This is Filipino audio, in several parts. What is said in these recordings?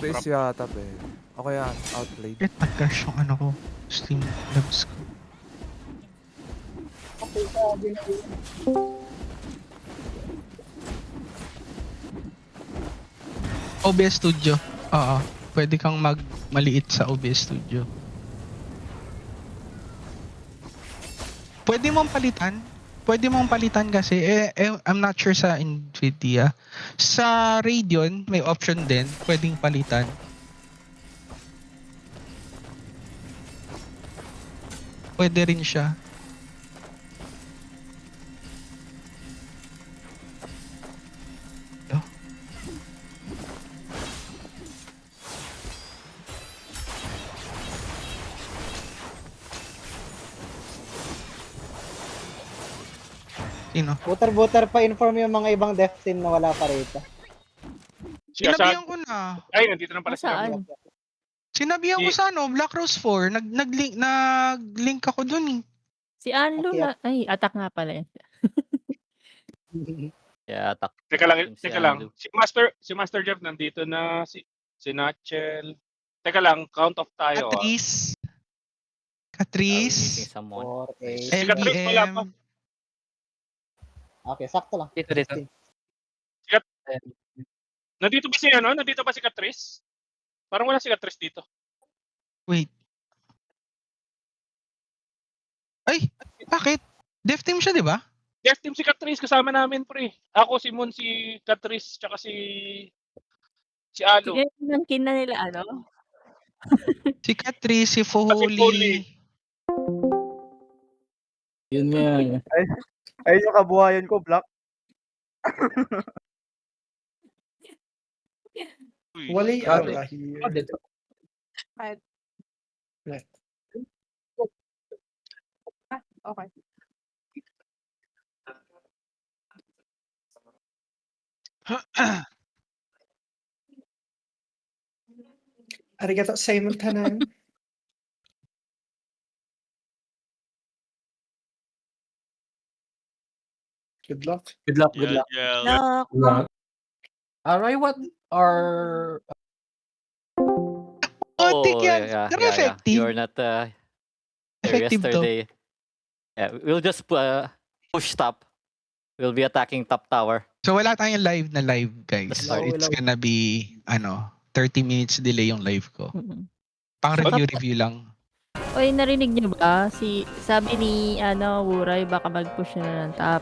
FPS yata, pe. O kaya outplayed. Nag-crash yung ano ko. Steam labs ko. OBS Studio. Oo. Pwede kang maliit sa OBS Studio. Pwede mong palitan kasi I'm not sure sa Nvidia. Sa Radeon may option din, pwedeng palitan. Pwede rin siya. Sino? Butar-butar pa inform yung mga ibang dev team na wala pa rito. Sinabihan ko na. Ay, nandito na pala sila. Saan? Sinabihan ko sa Black Rose 4. Nag-link ako dun eh. Si Anlo na. Ay, attack nga pala yan. Yeah, attack. Teka lang, Si teka lang. Anlo. Si Master Jeff nandito na, si Nachel. Teka lang, count off tayo. Catrice. Missing someone. 4, 8. Si Catrice wala pa. LBM. Okay, sakto lang. Dito, dito. Nandito ba si Nandito ba si Catrice? Parang wala si Catrice dito. Wait. Ay, bakit? Dev team siya, di ba? Yes, team si Catrice kasama namin, pre. Ako, si Moon, si Catrice, tsaka si Alo. Kinangkin na nila, ano? Si Catrice, si Foley. Fohuli. Yun nga. Ayun yung kabuhayan ko, Black. Wali ata here. Oh, dito. Okay. Arigato simultanean. Good luck. Good luck, good luck. Lock. Alright, what are... Ontik yan. yeah, Pero yeah, effective. You're not here Effective to. yesterday. Yeah, we'll just push top. We'll be attacking top tower. So wala tayong live, guys. That's So fine. it's gonna be, 30 minutes delay yung live ko. Mm-mm. Pang review lang. Oy, narinig niyo ba? Sabi ni, Wuray, baka mag-push na ng top.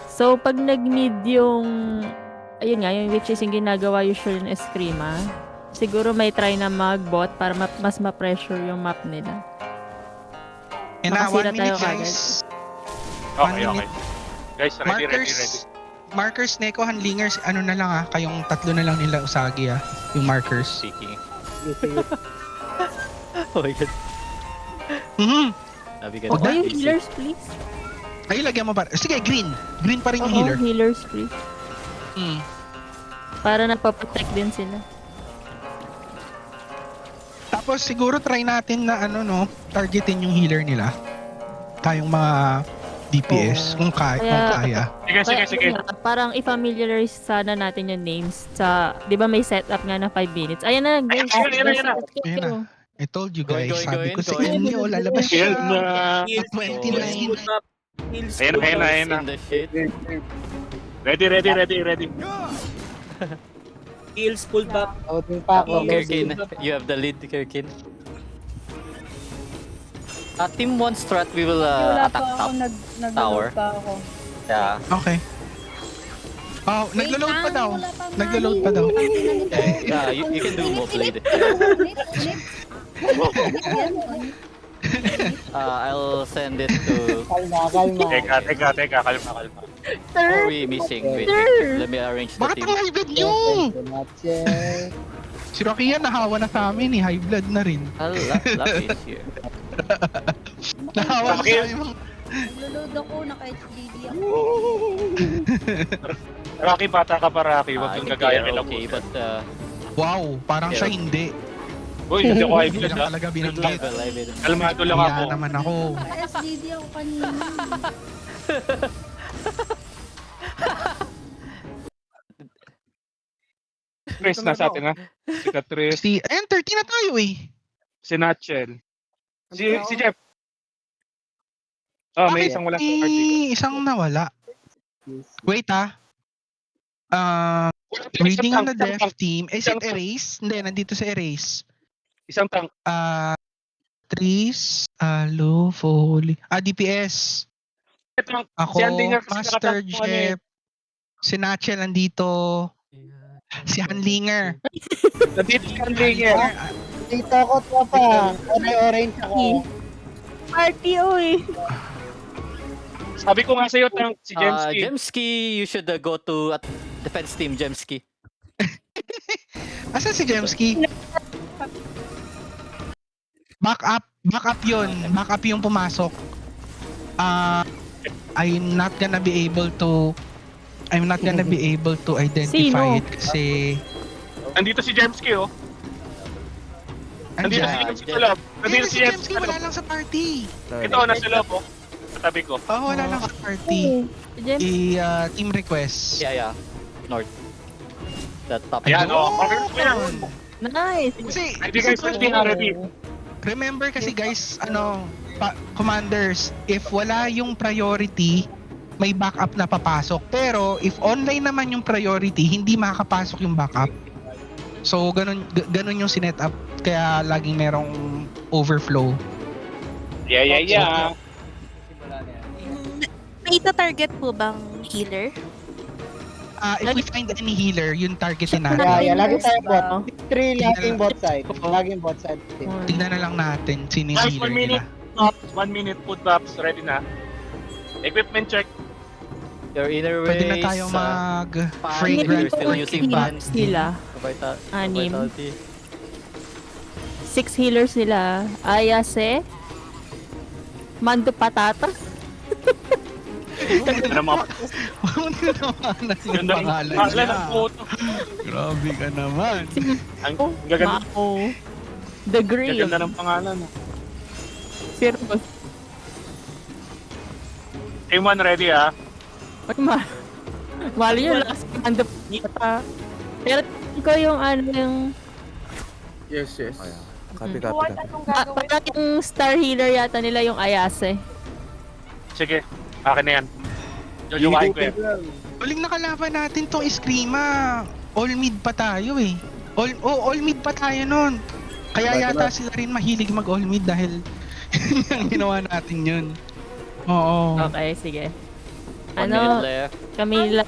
So, pag nag-mid yung, ayun nga, yung which is yung ginagawa usually ng Eskrima, siguro may try na mag-bot para mas ma-pressure yung map nila. And na, 1 Makasira minute, tayo guys. Okay, 1 okay. minute. Guys, ready. Markers, Neko, Handlingers, ano na lang kayong tatlo na lang nila Usagi yung markers. Speaking. Oh my god. Sabi ka Oh, Oy, naman, yung easy. healers, please. Ay, lagyan mo pa. Sige, green. Green pa rin yung Oo, healer. healers, please. Para napaprotect din sila. Tapos siguro try natin na targetin yung healer nila. Tayong mga DPS kung kaya. Sige. Parang i-familiarize sana natin yung names sa, di ba may setup nga na 5 minutes? Ayan na, guys. Ayan na. Ayan na. I told you guys, Going, sabi ko sa going. inyo, lalabas siya. Shield na. 29. Ayan na. In the shit. Ready. Heals, pull back. Outing pa ako. Kirkin, you have the lead, Kirkin. Team 1 strat, we will Wala attack pa ako, top. nag-load tower. pa ako. Yeah. Okay. Oh, naglo-load pa daw. Naglo-load pa daw. Yeah, you can do move blade. I'll send it to... Kalma. Teka, kalma. Who are we missing? Wait. Let me arrange the Bakit team. ang high blood nyo? Si Rokia nahawa na sa amin eh. High blood na rin. Lucky is here. Nahawa na sa amin. Nag-load ako, naka-HDD ako. Rocky, bata ka pa, Rocky. Huwag kang gagaya nila okay, mo. but Wow, parang siya hindi. Uy, hindi ako high Hindi blood, lang ha? talaga good binanggit. level, I mean. Kalmado lang ako. Kaya naman ako. Naka-HDD ako kanina. Catrice na sa atin, ha? Si Catrice, Ayan, 30 na tayo eh. si Natchel. Si Jeff. Oh, may isang wala sa party. May isang nawala. Wait reading on the dev team. Is it erase? Hindi, nandito sa erase. Isang tank. Tris, Alo, Foley. DPS. Ako, Si Andinger kasi Master nakatank mo, ano eh. Jeff. Si Nachel nandito. Si Hanlinger. Nandito si Andinger. Dito ako, tropa. Orange ako. Party, oy. Sabi ko nga sa'yo, tank, si Jemski. Jemski, you should go to defense team, Jemski. Asan si Jemski? Back up yun. Back up yung pumasok. I'm not gonna be able to identify Sino? it kasi Nandito si Jemski, oh. Nandito si andyan. Jemski sa loob. Nandito si Jemski sa wala loob. lang sa party. Ito, nasa loob, oh. Katabi ko. Wala lang sa party. James, Team request. Yeah. North. That top. Ayan, oh. Okay, Ayun. nice. Kasi, Ready guys, ready na, ready. remember kasi guys, commanders, if wala yung priority, may backup na papasok. Pero if online naman yung priority, hindi makakapasok yung backup. So ganun yung sinet up, kaya laging merong overflow. Yeah. May target po bang healer? If we find any healer, yung targetin natin. Yeah, lagi tayo bot. Oh. 3 laging bot side. Laging bot side. Tignan na lang natin sino yung Guys, healer 1 minute. nila. 1 minute, food drops, ready na. Equipment check. Your inner ways. Pwede na tayo mag Pan, fragrant you're still using healers pan. nila. Anim. 6 healers nila. Ayase. Mando Patata. Ano mga Hindi naman yung ganda ng pangalan pangalan ng niya. photo. Grabe ka naman. Ang gaganda, Mako. The Green. gaganda ng pangalan. Sirpos. Team 1 ready, ha? Mali yung last Mando Patata. Pero ko yung yung Yes. Ayan. Copy. parang yung star healer yata nila yung Ayase. Sige, akin na yan. Jojowain ko yan. Huling nakalaban natin tong Eskrima. All mid pa tayo eh. All mid pa tayo nun. Kaya yata sila rin mahilig mag all mid dahil yung ginawa natin yun. Oo. Okay, sige. 1 minute Ano, left. Camila?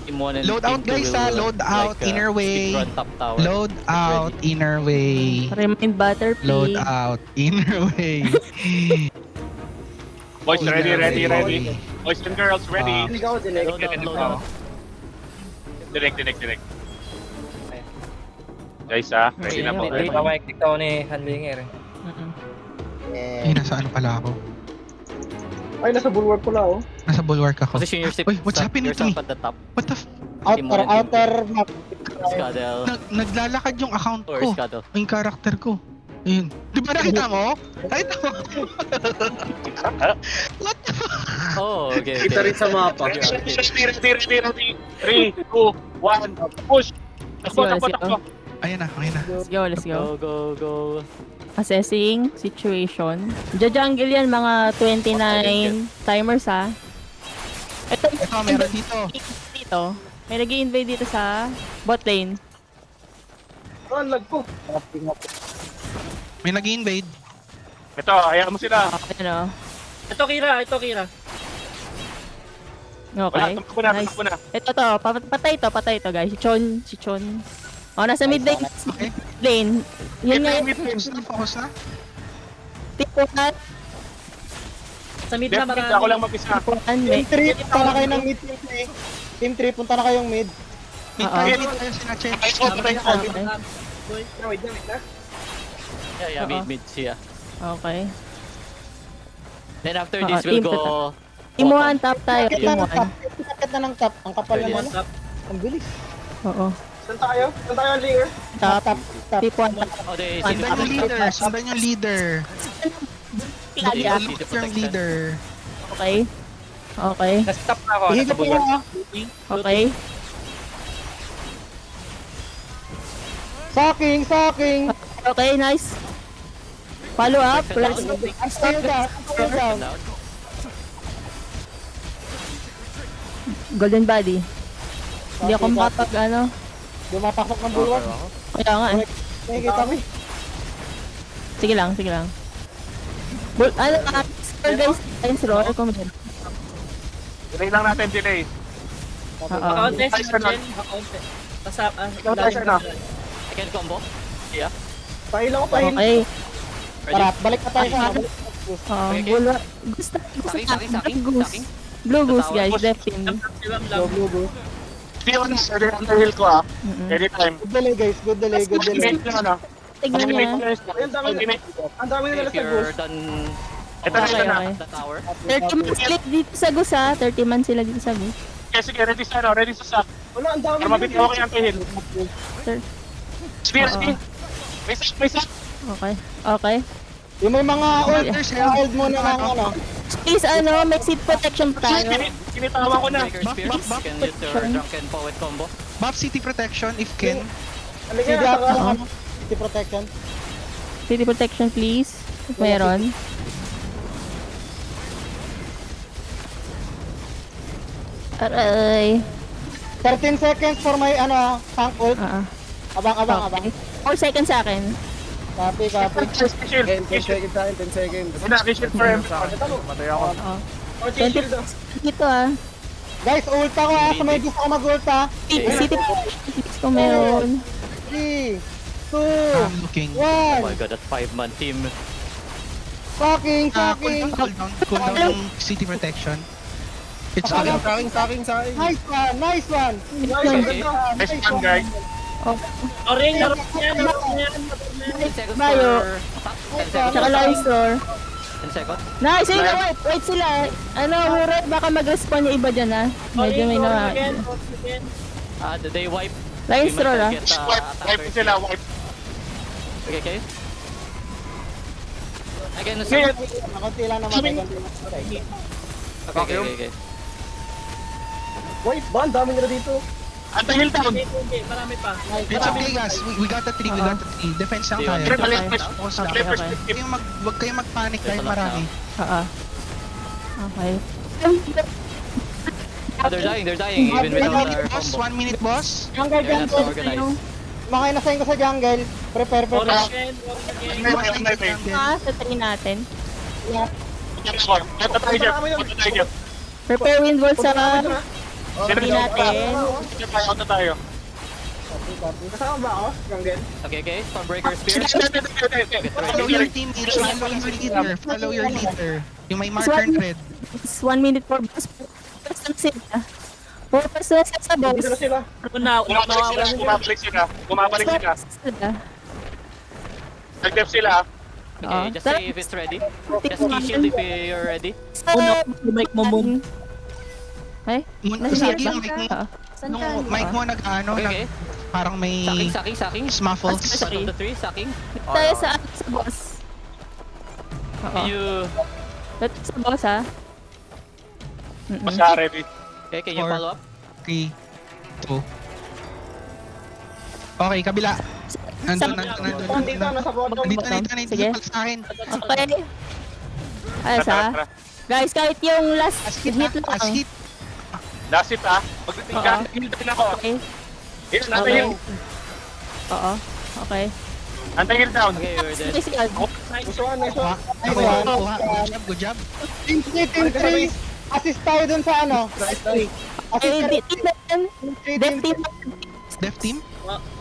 Team 1 and Load team out, 2 guys, will, load out, inner way. speedrun top tower. Load out, inner way. Remind Butterfly. Load out, inner way. Boys, ready. Way. Boys and girls, ready. Load out. Direct. Guys, ha? Ready na po. Okay. Pamahigtik ako ni Hanlinger. Ay, nasa ano pala ako? Ay, nasa bulwark pala, oh. Nasa bulwark ako. Position yourself, Uy, what's happening to me? yourself at the top. What the Outer map. Scuddle. Naglalakad yung account Or ko. Scuddle. Yung character ko. Ayun. Di ba nakita mo? Nakita mo? What the Oh, okay. Kita rin sa mapa. Ready. 3, 2, 1, push! Takbo. Ayan na. Let's go. Go. Assessing situation. Jungle yan, mga 29 timers ha. Ito, meron dito. dito. May nag-i-invade dito sa bot lane. Ang lag ko. May nag-invade. Ito, hayaan mo sila. Ano? Ito Kira. Okay. Tumakbo na. Ito to, patay to guys. Si Chon. Oh, nasa mid lane. Okay. Lane. Yun nga yung Focus na. tipunan. Sa mid Left mid, ako lang mag-isa. Tipunan. Team 3, punta na kayo ng mid. Team 3, punta na kayong mid. Mid Oo. tayo si Nache. Yeah, Oo. mid siya. Okay. Then after Oo, this, we'll team go... Team 1, top tayo. Sakit Team na ng 1. top. Sakit na ng top. Ang kapal Ready. naman. Ang bilis. Oo. Saan tayo, Linger? Top. Top. Team 1. Oh, they see Sundan yung leader. Sundan yung leader. Lagya. Look yung leader. Okay. Okay. Nastop na ako. Ihigap mo ha. Okay. Sucking, sucking. Okay, nice. Follow up. Let's Stay down, stay down. Down. Golden body. Hindi ako makapag ano. Dumapasok ng bulwark. Kaya nga eh. Nakikita mo. Sige lang, sige lang. Ano ka? Score guys. Ayun si Roar. Kung meron. Delay lang natin, delay. Oo. Bakaunti, si Ay, Jen. Bakaunti. Pasap, Pressure na. Second combo. Yeah. Pahil ako, pahil. Okay. Ready? Tara, balik na tayo sa ano. Okay. Bulwark. Gusto Saking. Goose. Blue Goose guys. Left team. Go, blue, go. Feel na sir, underhill ko ah. Anytime. Good delay guys, good delay, good delay. Ultimate na ano. Tignan niya. Ayun, dami na. Ultimate. Ang dami nila If sa you're ghost. done Ito na, ito na. Okay. the tower, 30 man sila dito sa Goose ha. 30 man sila dito sa Goose. Okay, sige, ready sa ano, ready sa sack. Wala, ang dami Para mabit ako kay underhill. Sir. Sige, ready. May sack. Okay. Okay. Yung may mga Orders, hold mo na ng ano. Please ano, may seat protection pa tayo. Sinitawan ko na. Breaker Spears, you can use your Drunken Poet combo. Buff city protection if can. Halika Sige, na, ako saka. ano. City protection. City protection please. Meron. Aray. 13 seconds for my ano, tank ult. Ah. Abang. Okay. 4 seconds sa akin. Copy, copy. Shield. 10 seconds sa akin, 10 seconds. Shield for everyone. Patay ako. Oo. Oh, shield ah. Dito ah. Guys, ult ako ha. Sa may gusto ko mag-ult ha. City protection please kung meron. 3, 2, I'm looking. 1. Oh my god, that 5-man team. Fucking, fucking. Cool down yung city protection. It's okay. Saking. Nice one, nice one. Okay. Nice one, guys. O ring, laro yan. 10 seconds Mayo. for attack. 10 seconds. Tsaka Lysor. 10 seconds. Nice! Wait sila. Ano, Huray, baka mag-respawn yung iba dyan ah. Medyo may nawa. They wipe. Lysor ah. Get Wipe attackers. sila, wipe. Okay. Again, Sige, Konti lang naman. Okay. Wait, ba? Ang dami nila dito. underhill down. Marami pa. It's okay guys, we got the 3, we got the 3. Defense lang tayo. Okay. Balik, Focus lang. Okay. Huwag kayong mag-panic dahil marami. Oo. Okay. They're dying even without our Boss, combo. 1 minute boss. Jungle, Yeah, that's jungle. organized. Mga inasign ko sa jungle. Prepare. Sa 3 natin. Punta tayo dyan. Prepare wind wall sa Sino 3 natin. Punta tayo. Kasama ba ako? Jungle? Okay. Stormbreaker Spears. Follow your teammates, follow your leader. Yung may marker and red. It's 1 minute for boss. First na sila. Purpose na sila sa boss. Dito na sila. Bumabalik sila. Sila. Nag-def sila. Okay, just say if it's ready. Just key shield if you're ready. Sa mic mo mo. Ay? Sagi yung mic mo. Oo. Nung mic mo nag-ano, Okay. parang may Sacking. smuffles. One of the 3, sacking. Tayo sa boss. Oo. Can you... Ito sa boss ha. Basta ready. Okay, can you Four. follow up? 3, 2. Okay, kabila. Nandun. Dito, nasa bottom. Dito, Sige. pag sa akin. Okay. Ayos ha. Guys, kahit yung last hit lang. Last hit. Last hit ah. Mag-heal din ako. Okay. Heal, nasa-heal. Oo. Okay. Nasa-heal down. Okay, we're dead. Okay, sige. Nice one. Good job. Team 3. Assist tayo dun sa ano. Okay, Assist team natin. Dev team. Dev team?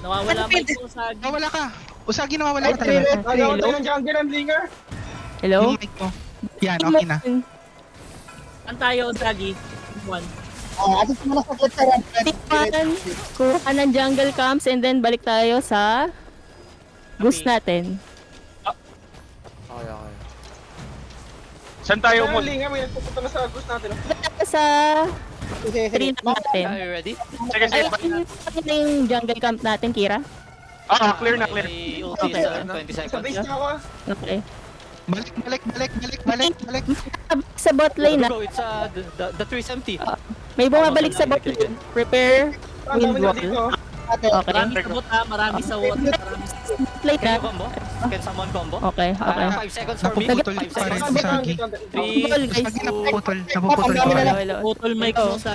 Nawawala ba yung sa... Nawala ka. Usagi nawawala ka talaga. Ano tayo ng jungle and linger? Hello? Yung mic mo. Yan, okay na. An tayo, Sagi? One. Assist mo na sa good sa red. Team 1. Kuha ng jungle camps and then balik tayo sa boost natin. Okay. Saan tayo Yung mo? linger, may nagpupunta na sa ghost natin. oh. Balik tayo sa Sige. 3 natin. Are you ready? Sige, Ay, sige. ano yung jungle camp natin, Kira? Clear na, clear. My ulti is 20 Sa seconds. base na ako ah. Okay. Balik. Sa bot lane na. Go, it's the tree is empty. May bumabalik sa bot lane. Prepare Ang dami wind nila wall. dito. Okay. Marami sa bot ha, marami sa water. Play Can you na. combo? Can someone combo? Okay, okay. 5 seconds for me. Napuputol 5 pa rin seconds. si Sagi. Windwall, guys. Sagi napuputol. Napuputol Ang dami pa na rin. Hello, hello. Putol mic mo sa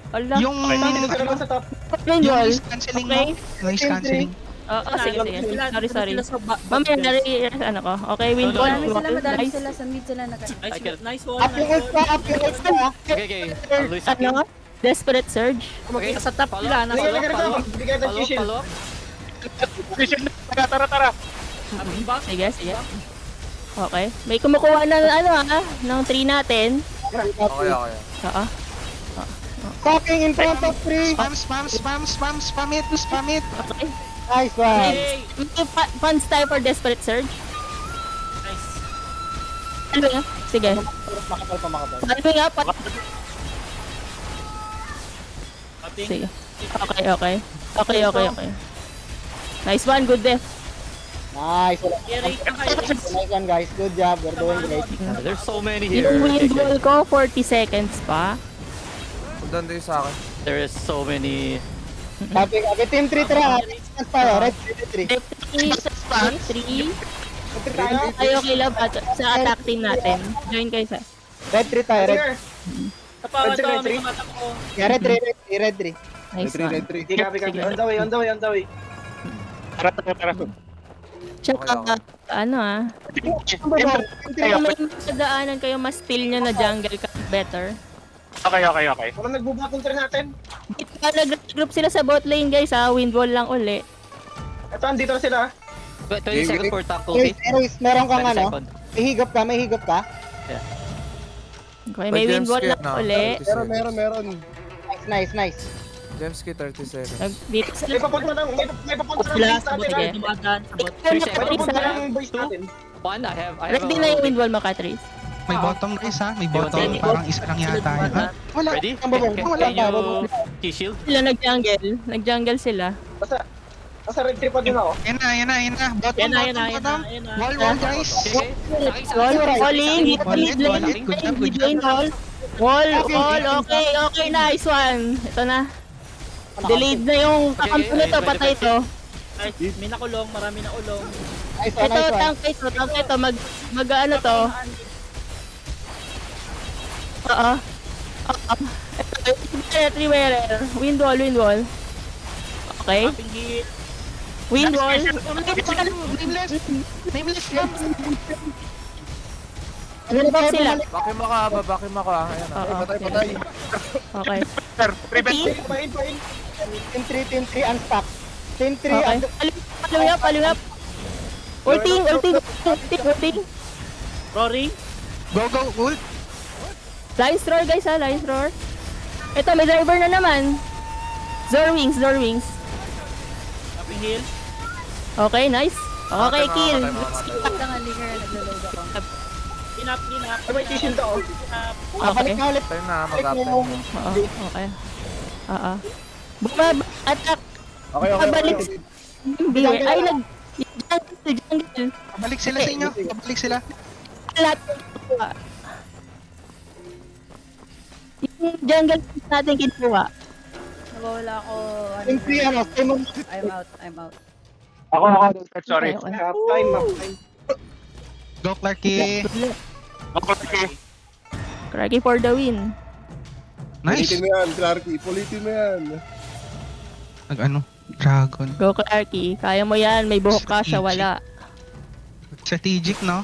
Ala. Yung Dito sila lang sa top. yung Windwall. noise cancelling mo. Noise cancelling. Sige, sige. Sorry, sorry. Sila sa Mamaya, ano ko. Okay, windwall. Madami Nice. sa mid sila Nice one, Up yung nice ult one. pa, up yung ult pa. Okay, okay. I'll lose again. Ano? Desperate Surge. Okay. Nasa top Follow, sila, nasa Linger, follow, linger follow. ka. Bigay ng Follow, shield. follow. Vision na. Tara. Abing box. Sige, sige. Okay. May kumukuha ng ng 3 natin. Okay. Oo. Fucking in front of 3. Spam it. Okay. Nice one. Hey! Funds tayo for Desperate Surge. Nice. Ano nga? Sige. Makapal pa, makapal. Ano nga? Ating Sige. Okay. Nice one, good def. Nice. carry ka kayo. Nice one, guys. Good job. We're doing great. There's so many here. Yung windwall ko, 40 seconds pa. Doon din sa akin. There is so many. Copy. Team 3 tara. Response tayo. Red 3. Def 3. Tayo. Okay, love sa attack team natin. Join kayo sa. Red 3 tayo. Red. Linger. Tapawan Red to, three, may red tumatak ko. Yeah, red 3. Nice one. Hindi copy. On the way. Tara. Tsaka, kung may madaanan kayo, mas steal nyo na jungle ka better. Okay. Walang nagbubakong tree natin. Nag-group sila sa bot lane guys ha, windwall lang uli. Ito, andito na sila. 20 seconds for top ulti. Ace, meron kang 20 ano? seconds. May higop ka? Okay, may windwall lang uli. Meron. Nice. James Key 30 seconds. Dito May sila. papunta ng Sila base sa bot natin. Sige. na dumadaan sa bot. Three May seconds. papunta ng base natin. 1, I have Ready na yung windwall mo, Catrice. May bottom guys ha. May bottom. Ready? Parang isa lang yata yun. Ah, wala. Ready? Wala Can pa, you key shield? Sila nag-jungle sila. Nasa red tree pa din ako. Yan na. Bottom. Yan na. Wall guys. Okay. Wall, falling, Wallet, mid lane, good job. wall, okay, nice one. Ito na. Delayed na yung kakampo nito, patay to. Nice. May nakulong, marami na ulong. Nice one. Ito, tank ito, mag-ano to. Oo. Ito, three-wearer. Windwall. Okay. Kaping hit. Windwall. Ano ba sila? Baki mo ka. Ayan Oo. Patay. Okay. Prevent. Pain. Team 3, unstuck. Team 3, Okay. Paling up. Ulting. Rory. Go, ult. Lines roar guys ha, lines roar. Ito, may driver na naman. Zorwings. Kaping heal. Okay, nice. Okay, kill. Pinap. May tissue to. Okay. balik na ulit. Tayo na, Balik mag-up mo. time. Okay. Attack. Okay. Pabalik. Ay, jungle. Pabalik sila sa inyo. Pabalik sila. Lahat. Yung jungle natin kinuha. Nawawala ako. Team 3, I'm out. Ako. Sorry. Okay. Half time. Go Clarky. Okay. Craggy for the win. Nice. Pulitin mo yan, Clarky. Pulitin mo yan. Dragon. Go Clarky. Kaya mo yan. May buhok ka, siya wala. Strategic, no?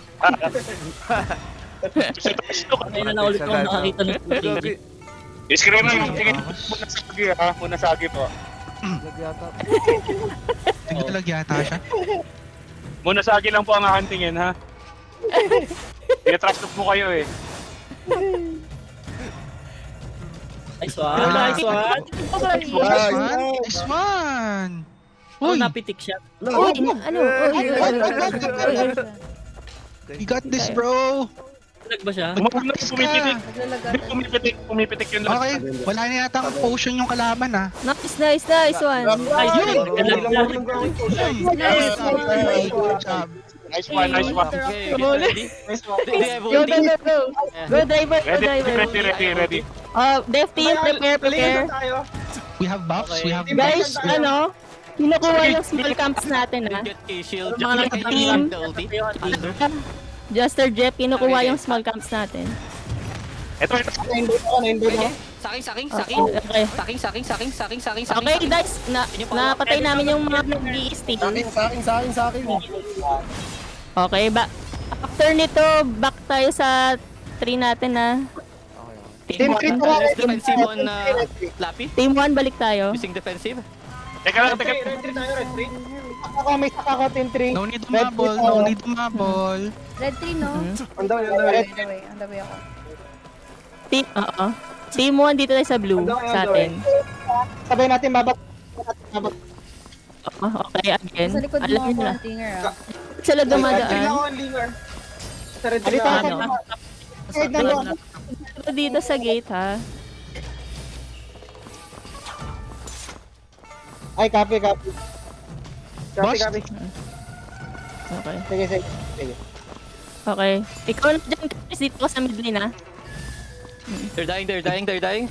Ay na ulit ako nakakita ng strategy. Scream na. Sige. Muna sagi po. Lagyata. Nagdalag yata siya. Muna sagi lang po ang hahantingin ha. Trust mo kayo eh. Nice one. Nice one. Oh, Uy, napitik siya. Uy, ano? you got this, bro. Nag ba siya? Pumipitik yun lang. Okay, wala na yata ang potion yung kalaban, ha? Nice one. Good job. Nice one. Okay, get ready. Do you have Go, ulti? go. Go driver. Ready. Def team, prepare. tayo. We have buffs, we have Guys, buffs. Kinukuha yung small camps natin, ha? Get K-Shield. Mga Just nakatabi can lang. you the ulti? Juster Jeff, kinukuha yung small camps natin. Ito. Na-invade ako, na-invade ako. Saking. Okay. Saking. Okay, guys. Napatay namin yung mga nag-i-steal. Sa akin. Okay, after nito, back tayo sa tree natin, ha? Team 3 to Let's defensive on Lappy. Team 1, balik tayo. Using defensive. Teka lang, teka. Red 3 tayo, red 3. Ako, may saka ko, team 3. No need umabol. Red 3, no? On the way, on the way. On the way ako. Team 1 dito tayo sa blue, sa atin. Sabay natin babak. Okay, again. Sa likod mo Alam ako nyo na. ang tinger, ah. Sila Red 3 na dumadaan. ako ang linger. Sa red 3 Alita na ako. ako. Side na doon. Dito sa gate, ha? Ay, copy. Copy, Boss? copy. Okay. Sige. Okay. Ikaw na dyan, Chris, dito ka sa mid lane, ha? They're dying. 3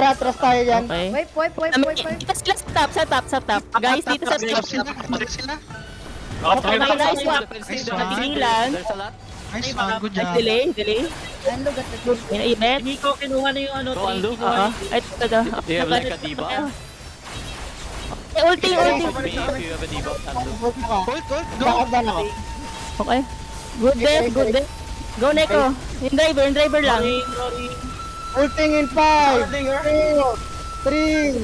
atras tayo dyan. Okay. Wipe. Dito sila sa top. Guys, dito sa top. Stop sila. Okay, nice one. Defensive. Natinilan. There's a lot. Nice one, good job. Delay. Nandog at the Inaimet. Nico, kinuha na yung ano. Go, Aldo. Oo. Ay, ito. Do you have like a diva? Ulti. If you have a diva, Aldo. Hold, go. Bakit ako? Okay. Good death. Go, Neko. Yung driver lang. Ulting in 5, Linger. 3,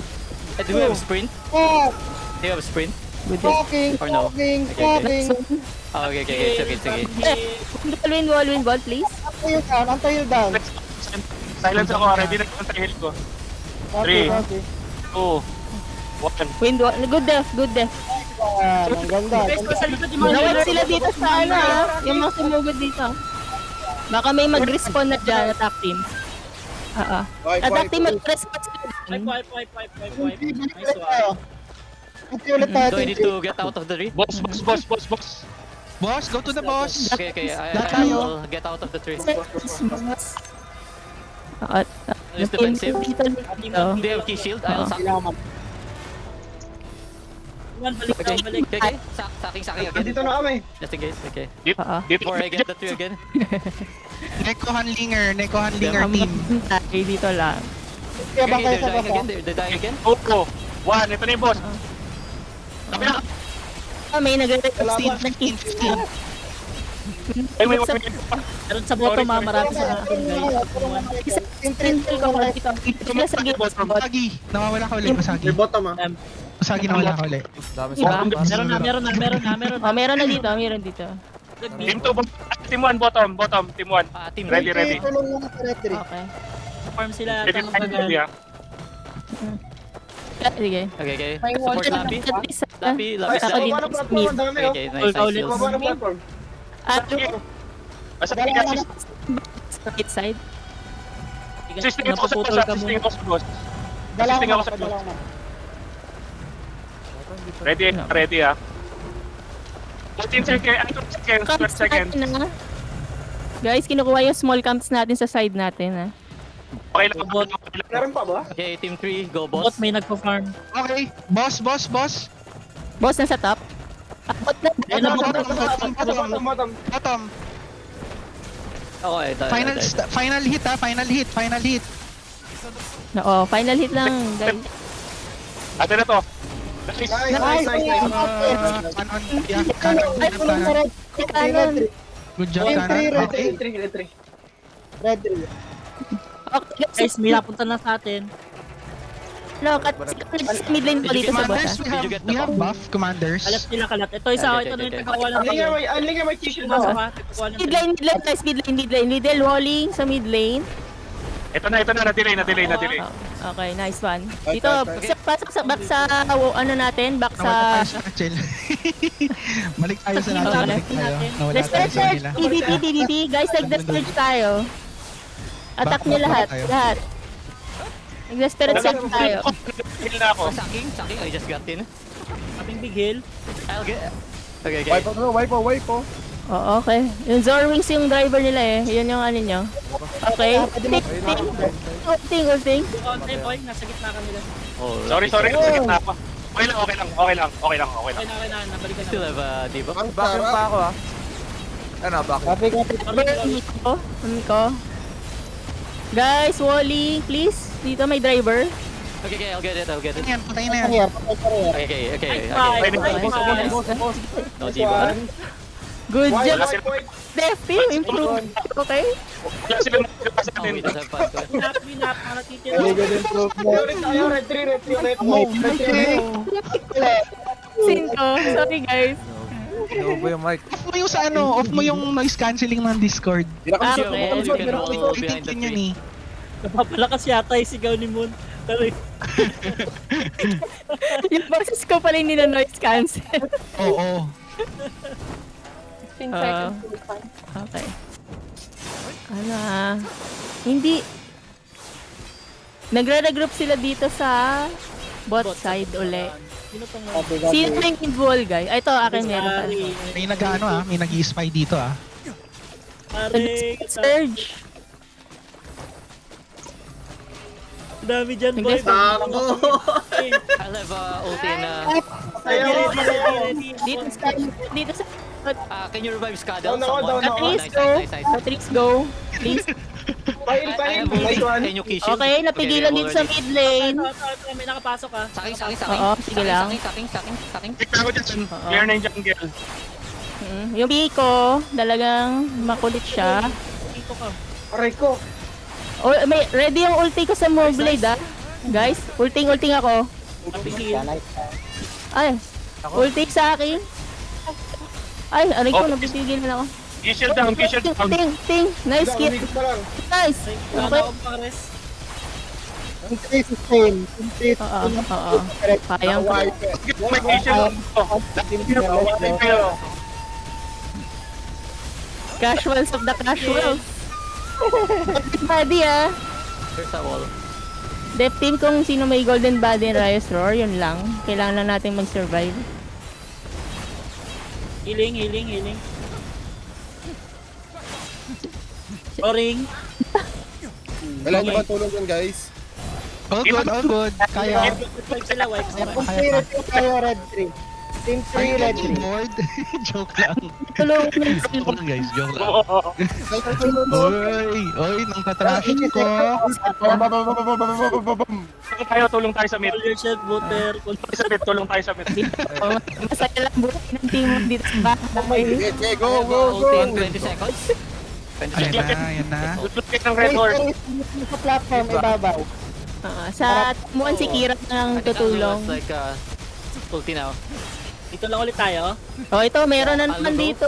Do we have sprint? 4, Do you have sprint? Good death. talking. Okay. Oh, okay. It's okay. Win ball, please. Antay you down. Silence ako. Ready na ang heal ko. Copy. 2, 1. Win ball. Good death. Ang ganda. Nawala sila dito sa ano, ha? Yung mga sumugod dito. Baka may mag-respawn na dyan, attack team. Attack team mag-respawn sila dyan. Wipe. Nice one. Antay ulit tayo. Do I need to get out of the tree? Boss. Boss, go to the boss. Okay. Lahat I tayo. will get out of the tree. Use Team defensive. dito. Do you have key shield? I'll sack. Balik. Okay. Sacking again. Dito na kami. Just in case. Okay. Dito. Before I get the tree again. Neko Handlinger team. Okay, dito lang. Kaya ba Okay, kayo sa basa? they're dying again. 2, 1. Ito na yung boss. May nag-record ng team. Ay, may Meron sa bottom, marami sa akin, guys. Sintil ko lang dito. Sila sa gate. Usagi, nawawala ka ulit, Usagi. May bottom ah. Usagi, nawawala ka ulit. Dami Diba? sa Meron na. Oh, meron na dito. Team 2, Team 1, bottom. Team 1. Team Ready. Tulong lang sa retry. Okay. Farm sila. Ready, ready ah. Sige. Okay. Support Lappy. Lappy. Ako din. Mid. Okay, nice heals. Baba ng platform. At Asa Dala tingin na. right side. assisting ako sa boss. Napuputol ka Assisting muna. ako sa boss. Dala Assisting ko ako sa na. boss. Ready ah. 15 seconds. 12 seconds. Na. Guys, kinukuha yung small camps natin sa side natin, ha. Okay lang. Bot. Meron pa ba? Okay, team 3, go Bot boss. may nagpa-farm. Okay, boss. Boss, nasa top. Bot na. Bottom. Okay, Final hit. Oo, final hit lang, guys. Ate na to. Nice. Canon. Good job, Canon. Okay. Red 3. Okay, Guys, may napunta na sa atin. no, cut mid lane ko dito sa boss, Commanders, we have buff, Commanders. Kalat. Ito isa, ito na yung nagkakuha ng Unlinger may tissue na. Mid lane, guys, mid lane. Middle walling sa mid lane. Ito na. Na-delay. Okay, nice one. Dito, pasok sa back sa ano natin, back Nawala tayo sa sa Rachel. Balik tayo sa natin. Nawala Let's tayo sa surge. kanila. TDT. Guys, nag-surge tayo. Attack niyo lahat. Nag-spirit surge tayo. Heal na ako. Sacking, I just got in. Ating big hill. I'll get... Okay. Wipe po. Oo, okay. Yung Zorwings yung driver nila eh. Yun yung ano nyo. Okay. Ulting. Counter boy, nasa gitna kanila. Oh, Sorry. Sakit na ako. Okay lang. Okay na, nabalikan na. Still have debuff. Ang Back pa sarap. ako ah. Ano, back. Copy, copy. Miko. Guys, Wally, please. Dito may driver. Okay, I'll get it. Yan, patay na yan. Here, patay here. Okay. No Nice. debuff. Good White, job. white, white. Def team, improve. Okay? Wala sila nagpapasa sa No, atin. we don't have fast one. Winap, mga natitira. Very good improvement. Ayaw, red 3, red 3 ulit. Cinco. Sorry, guys. Ano ba yung mic? Off mo yung sa ano, off mo yung noise cancelling ng Discord. Hindi na kami Okay. sure. You can roll behind the Itin yan tree. Napapalakas yata yung sigaw ni Moon. Tari. Yung boses ko pala yung nina-noise cancel. Oo. Okay. Hindi. Nagre-regroup sila dito sa bot side uli. Sino pang Copy, copy. Sino may invol, guys? Ay, ito, akin meron pa. Ari, May may nag-i-spy dito Ari, Surge. dami dyan, boy. I'll have ulti in Dito sa can you revive Skadel? Down ako, down ako. Patrice, go. Patrice, go. Please. Pail, I pail. have ulti. Nice one. Can you key shield? Okay, napigilan dito sa mid lane. May nakapasok ah. Saking. Oo, sige lang. Saking. Tignan ko dyan. Clear na yung jungle. Yung Pico, talagang makulit siya. Dito ka. Aray ko. May ready yung ulti ko sa Moonblade, ah. Guys, ulting ako. Napigil. Nice. Ay, ulting sa akin. Ay, aray ko, napipigil na ako. Key-shield down. Ting. Nice kill. Umigit pa lang. Nice. Wala Okay. akong pang-res. Increase sustain. Increase. Oo. Kayang ko. May key-shield. Casuals of the casuals. Body, ah. There's a wall. Def team kung sino may golden body and Riot's Roar, yun lang. Kailangan lang natin mag-survive. Healing. Roaring. Kailangan nyo ba tulong dyan, guys? All good. Kaya. Wipe sila, wipe sila. Kung 3 red 3 tayo, red 3. Team 3, red 3. Board. Joke lang. Tulungan yung Joke lang guys, joke lang. Oy, nang katrashin ko. Tulong tayo sa mid. Roll your shit, butter. Tulong tayo sa mid. masaya lang buhay ng team mo dito sa bahay. Okay, go. Ulti in 20 seconds. 20 seconds. Ayan na. Lupit ng red horse. Sa platform, ibabaw. Sa muan si Kira nang tutulong. Like ulti now. Dito lang ulit tayo. Ito, meron na naman dito.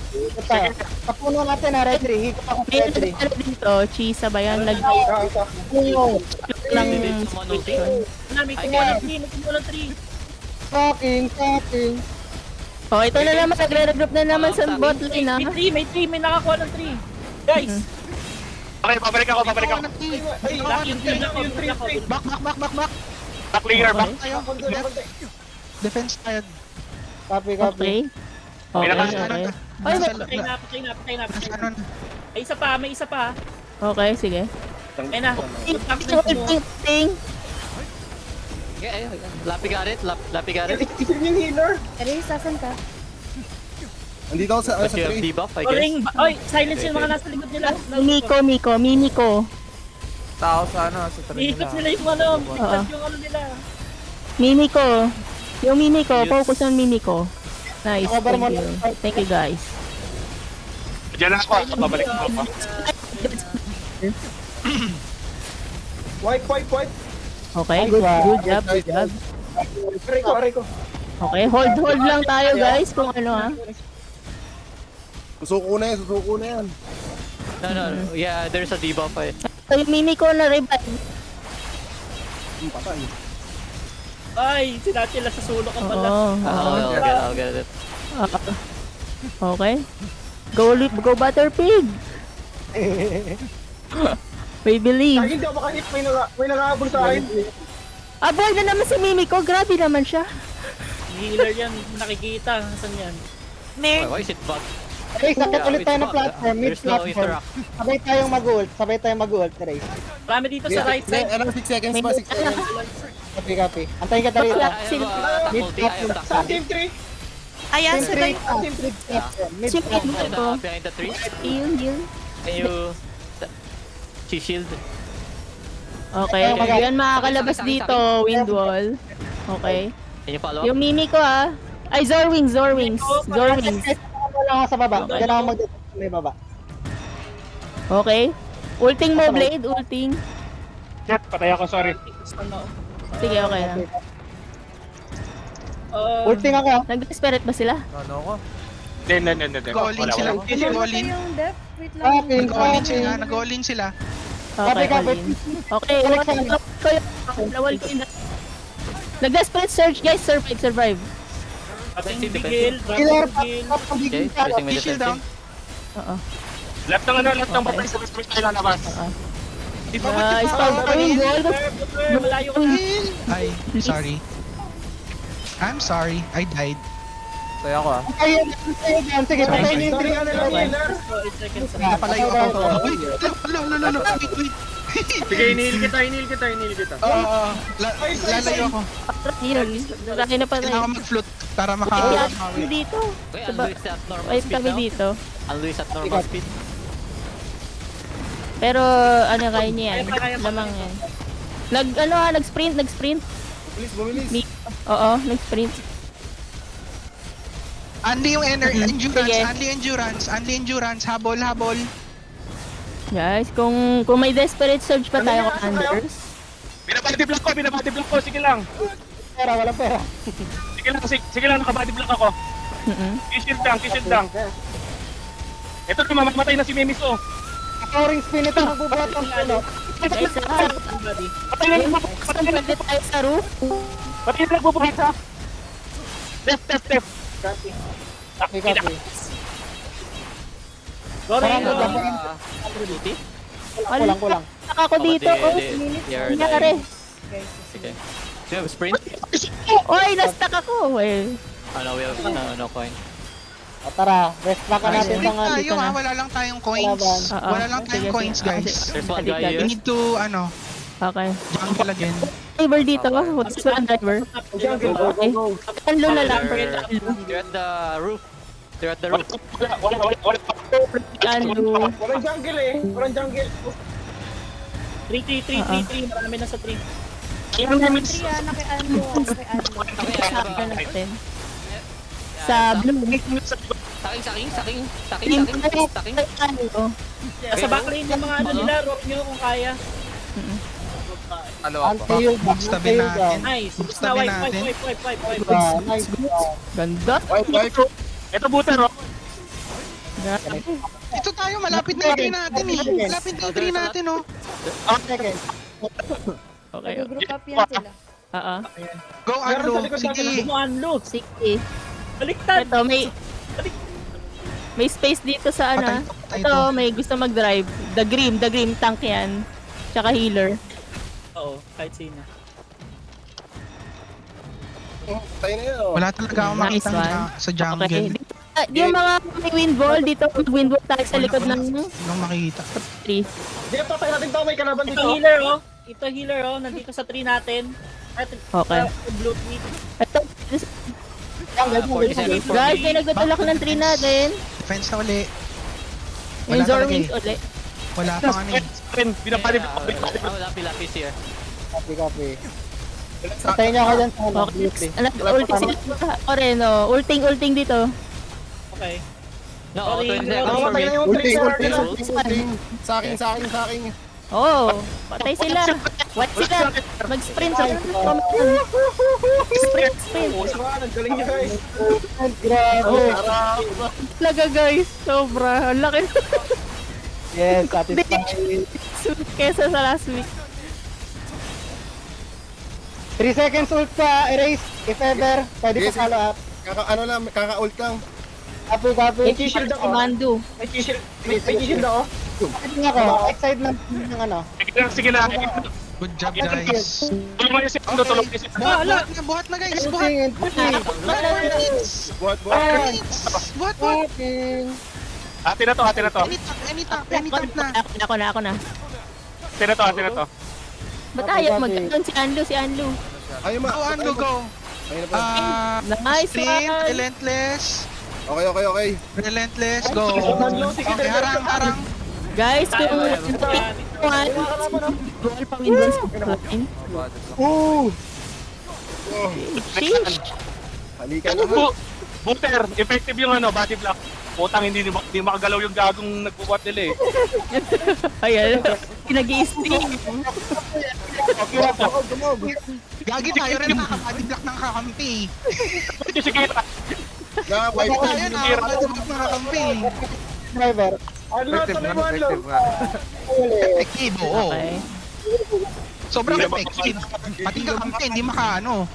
Ito tayo. Kapuno natin na red 3. Higit ako sa red Meron 3. na dito. Cheese, sabayan, lang Did someone ulti? May kumulang 3. Fucking. Ito na naman. Nagre-regroup na naman sa bot lane, ha? May 3, may nakakuha ng 3. Guys, Okay, babalik ako. Back. Back layer, back. Defense tayo. Copy. Okay. Okay. patay na. May isa pa. Okay, sige. Ayun na. Ting. Lappy got it. Isip yung healer. Aris, sasan ka? Andito ako sa But you have 3. debuff, I guess. Roaring. Oy, silence yung mga nasa likod nila. Mimiko. Tao sa sa train Iikot nila. nila yung yung nila. Mimiko. Yung Mimiko, focus on Mimiko. Nice, Cover mo thank you. na. Thank you, guys. Diyan na ako. Babalik ako. Wipe. Okay, good job. Aray ko. Okay, hold lang tayo, guys, kung ano, ha. Susuko na yan. No. Yeah, there's a debuff. So, yung Mimiko na revive. Patay. Ay, sinatila sa sulok ang pala. I'll get it. Okay. Go Butterpig. We believe. Ay, hindi ako makahit. May nakahabol sa akin. Boy na naman si Mimiko. Grabe naman siya. Healer yan, nakikita. Saan yan? Why is it bug? Race, sakit ulit tayo ng platform, There's no mid-platform. interact. Sabay tayong mag-ult, Race. Marami dito sa right side. Ano, 6 seconds pa, 6 seconds. Copy. Antayin ka tayo. I have attack ulti, I have attack Sa ulti. team 3. Ayan, sa tayo. Mid-platform. Behind the tree. Heal. Can you... Chi shield? Okay, yan makakalabas dito, wind wall. Okay. Can you follow up? Yung mimi ko ay Zorwings. Wala nga sa baba. Diyan ako may baba. Okay. Ulting mo, Blade, ulting. Chat, patay ako, sorry. Sige, okay lang. Ulting ako. Nag-spirit ba sila? Ano ko? Hindi. Nag-all-in Wala, sila. wala. Nag-all-in. Yung def. Wait lang. Nag-all-in sila. Nag-all-in sila. Okay, Copy. Okay, lawal ko yun. Nag-desperate search, guys. Survive. Defensive, Bigil, defensive. Killer, drop bigil. Okay, pressing with Shield down. defensive. Oo. Lahat ng patay sa space tayo lalabas. Spawn ko yung wall. Malayo ka na. Ay, sorry. I'm sorry. I died. Tayo ako Ayun, sige, patayin niyo yung 3 Ano lang, healer. 8 seconds. Napalayo ako. Uy, no. Wait. Sige, inihil kita. Lalayo ako. Heal. Laki na pa Kailangan tayo. mag-float para Kami dito. Okay, Diba? unleash at normal Wait speed kami now. dito. Unleash at normal speed. Pero ano kaya niya yan? Lamang yan. Nag-sprint. Bumilis. Oo, nag-sprint. Unli yung Sige. Unli endurance. Habol. Guys, kung may desperate surge pa tayo commanders. Binabody block ko. Sige lang. Walang pera. Sige lang, nakabody block ako. Kishield lang. Ito, mamamatay na si Memis, oh. Scoring spin ito, nagbubuhat ng puno. Guys, Patay na yung pwede tayo sa roof. Patay na nagbubuhat ha. Left. Copy. Ulti? Kulang. Ako dito. Oh, You're nangyari. Okay. Do you have a sprint? Oy, na-stuck ako. Well, Oh no, we have no coin. O tara, rest back ka natin sa nga. Tayo wala lang tayong coins. Wala lang tayong Sige, coins, sige. guys. There's one Balik guy We here. need to, okay. jungle again. Driver dito. What's walang driver? Okay. Kanlo na lang. They're at the roof. They're at the roof. Wala. Kanlo. Walang jungle eh. Walang jungle. 3. Marami na sa 3. Triya, nakian mo. Okay, I have Sakto a... natin. Sa blue. Saking. Kanlo. Sa backlane yung mga ano nila, rock nyo kung kaya. Ano ako? Anti-heal ba? Backstabbin natin. Nice. Na Backstabbin natin. wipe. Nice. Ganda. Wipe. Ito buta, no? Ito tayo, malapit na yung tree natin eh. Malapit na yung tree natin, oh. Second. Okay. Group up yan sila. Oo. Go, Arlo. Sige. Unload. Sige. Baliktad. Ito, may space dito sa ano. Patay Ito, may gusto mag-drive. The Grim tank yan. Tsaka healer. Oo, kahit sino. Tayo na yun, oh. Wala talaga akong Nice makita one. sa jungle. Okay. Yung mga may wind wall dito, mag-wind wall tayo sa likod ng Nung makita. tree. Hindi, patay natin to. May kalaban Ito dito. healer oh. Nandito sa tree natin. Okay. Blue tree. Ito, 47 for guys, me. may nagtutulak ng tree natin. Defense na uli. Yung Wala talaga Zorwings eh. uli. Wala pa kami. Binabody Yeah, block ko. lapis here. Copy. Patayin niyo ako dyan sa ano, blue tree. Ulting sila. O rin, oh. Ulting dito. Okay. No, Sorry, 20 seconds for Patay me. na yung Ulting. 3 sa Sa akin. Oh, patay sila. What sila? Mag-sprint sa Sprint. Ang galing nyo guys. Grabe. Talaga guys, sobra. Ang laki. Yes, satisfying. Kesa sa last week. 3 seconds ult pa, erase. If ever, pwede pa Yes. follow up. Kaka-ult lang. Copy. May shield ako. Mandu. May shield ako. Pwede ako, outside ng ano. Sige lang. Good job, guys. Tulungan niyo si Ando, tulungan niyo si Ando. Buhat na, guys. Buhat. Ulting. Buhat. Buhat. Atin na to. Anytime na. Ako na. Atin na to. Ba't ayaw magkaroon si Anlu? Ayaw ma. Go, Ando, go. Ayun na pa. Nice Sprint, one! relentless. Okay. Relentless, go. Okay, harang. Guys, kung one, goal pa Windows line. Sheesh! Halika na. Buter, effective yung body block. Putang hindi makagalaw yung gagong nagbubuhat nila eh. Ayan, pinag-i-stream. Gagi tayo rin nakaka-body block ng kakampi. Ito si Kira. Wipe Tayo nakaka-body block ng kakampi. Driver. Effective nga. Effective, oo. Okay. Sobrang effective. Pati kakampi, hindi makaano.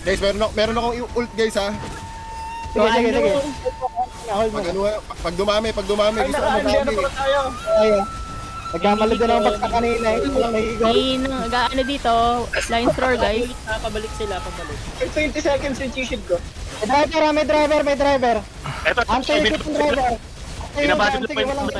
Guys, meron akong ult guys ha. Sige. Hold mo. Pag dumami, gusto ko madami. Ayun. Nagkamali din ako bagsak kanina eh. Walang nahihigot. Ano dito, line thrower guys. Pabalik sila. 20 seconds yung cheat ko. May driver. Ito, Antay yung driver. Binabati Sige, walang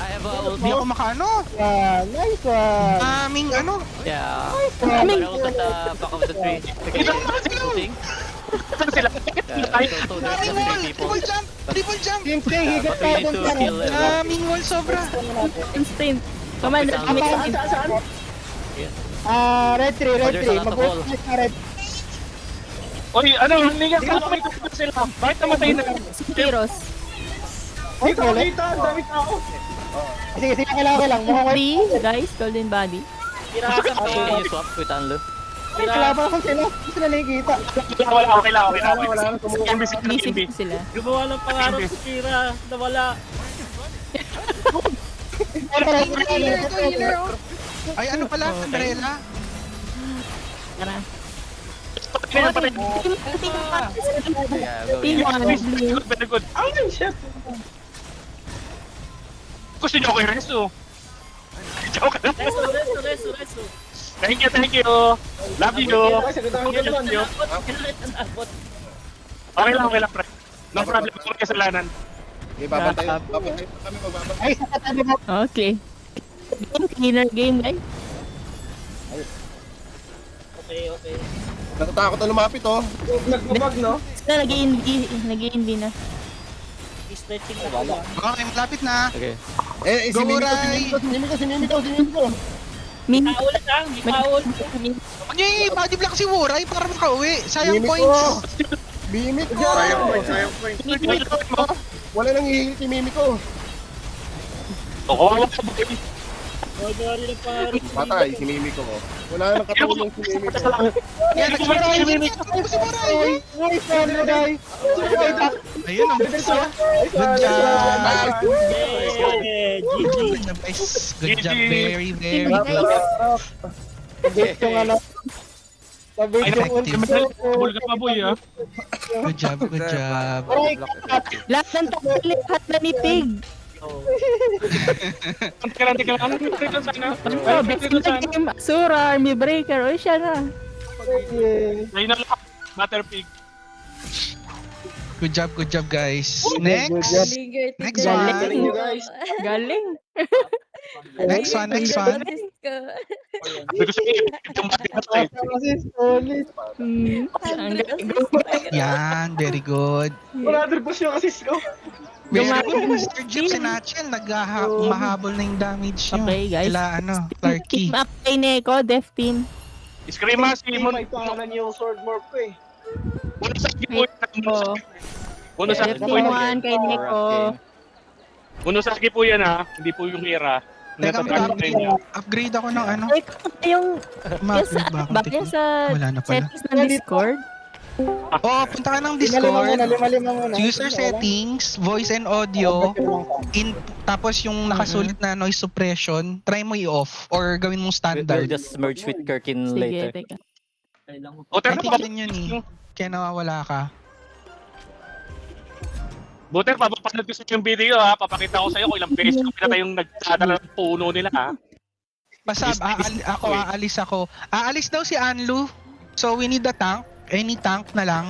I have a ult. Hindi ako makaano. yan. Nice one. Aming ano. Yeah. But I ult at the back of the tree. Ulting. Saan sila? Yeah, so there's just 3 people. Triple jump. Team Sting, higot But we tayo need dun to sa kill everyone. Aming wall sobra. Instant. Commander, Saan? Saan? Red 3. Oh, there's a lot of Mag-work walls. na red. Oy, hindi nga may tukod sila. Bakit namatay na? si Kiros. Ay, Dito, ulit. ang dami tao. Sige, kailangan ko lang. Mukhang Body, guys, golden body. Pirasan ko. Can you swap with Anlu? Ay, kalaban ko sila. Hindi sila nakikita. Wala, okay lang. Missing sila. Gumawa ng pangarap si Kira. Nawala. Healer, oh. Ay, ano pala? Umbrella? Tara. Yeah, go. Team 1. Very good. Ay, shit. Gusto niyo ako i-resto. Joke lang. Resto. Thank you. Love you. Kailangan abot. Okay lang, pre. No problem kung kasalanan. Okay, babantay pa kami magbabantay. Ay, sa katabi mo. Okay. Cleaner game, guys. Okay. Natatakot na lumapit oh. Nagbabag, no? Nag-i-invi na. Stretching na ako. Okay, malapit na. Okay. Si Mimiko. Paulit lang. Di paul. Ano yung body block si Wuray para makauwi? Sayang Mimiko. points. Mimiko. Wala nang hihil si Mimiko. Oo, Magari na pare. Patay si Mimiko ko. Wala nang katulong si Mimiko. Yan, nag-Wuray. Si Wuray. Nice one, guys. Ayun, ang bilis ah. Good job. GG. Good job, guys. Good job. Very, very Nice. good. Sabit yung ano. Sabit yung Effective. Bul ka pa, boy, ah. Good job, good job. Lahat ng takili, lahat na ni Pig. Teka lang. Ano yung pre sana? Oh, best na game. Asura, Army Breaker. O, siya na. Ayun na lang. Butterpig. Good job, guys. Next. Next Galing one. nyo, guys. Galing. Next one. Sabi ko sa iyo, yung bati na tayo. Solid. Ang galing. Yan, very good. Brother, push yung assist ko. Very good, Mr. Jeep. Si Nachel, umahabol na yung damage nyo. Okay, guys. Kila, Clarky. Team up kay Neko, Death Team. Scream si Mon. May pangalan yung sword morph ko eh. Uno sa akin po. Uno sa akin Death po Team yan. 1 kay Neko. Uno sa akin po yan ha. Hindi po yung Kira. Teka, upgrade ako ng ano. Yung Ma-upgrade ba ako? Bakit sa Wala na pala. settings ng Discord? Oo, punta ka ng Lima muna. User settings, voice and audio, tapos yung nakasulit na noise suppression, try mo i-off or gawin mong We'll standard. just merge with Kirkin Sige, later. teka. O, I teka think pa. yun yun eh. Kaya nawawala ka. Buter, papapanood ko sa yung video ha. Papakita ko sa'yo kung ilang beses ko pinatay yung nagdadala ng puno nila ha. Basta aalis ako. Aalis daw si Anlu. So we need a tank. Any tank na lang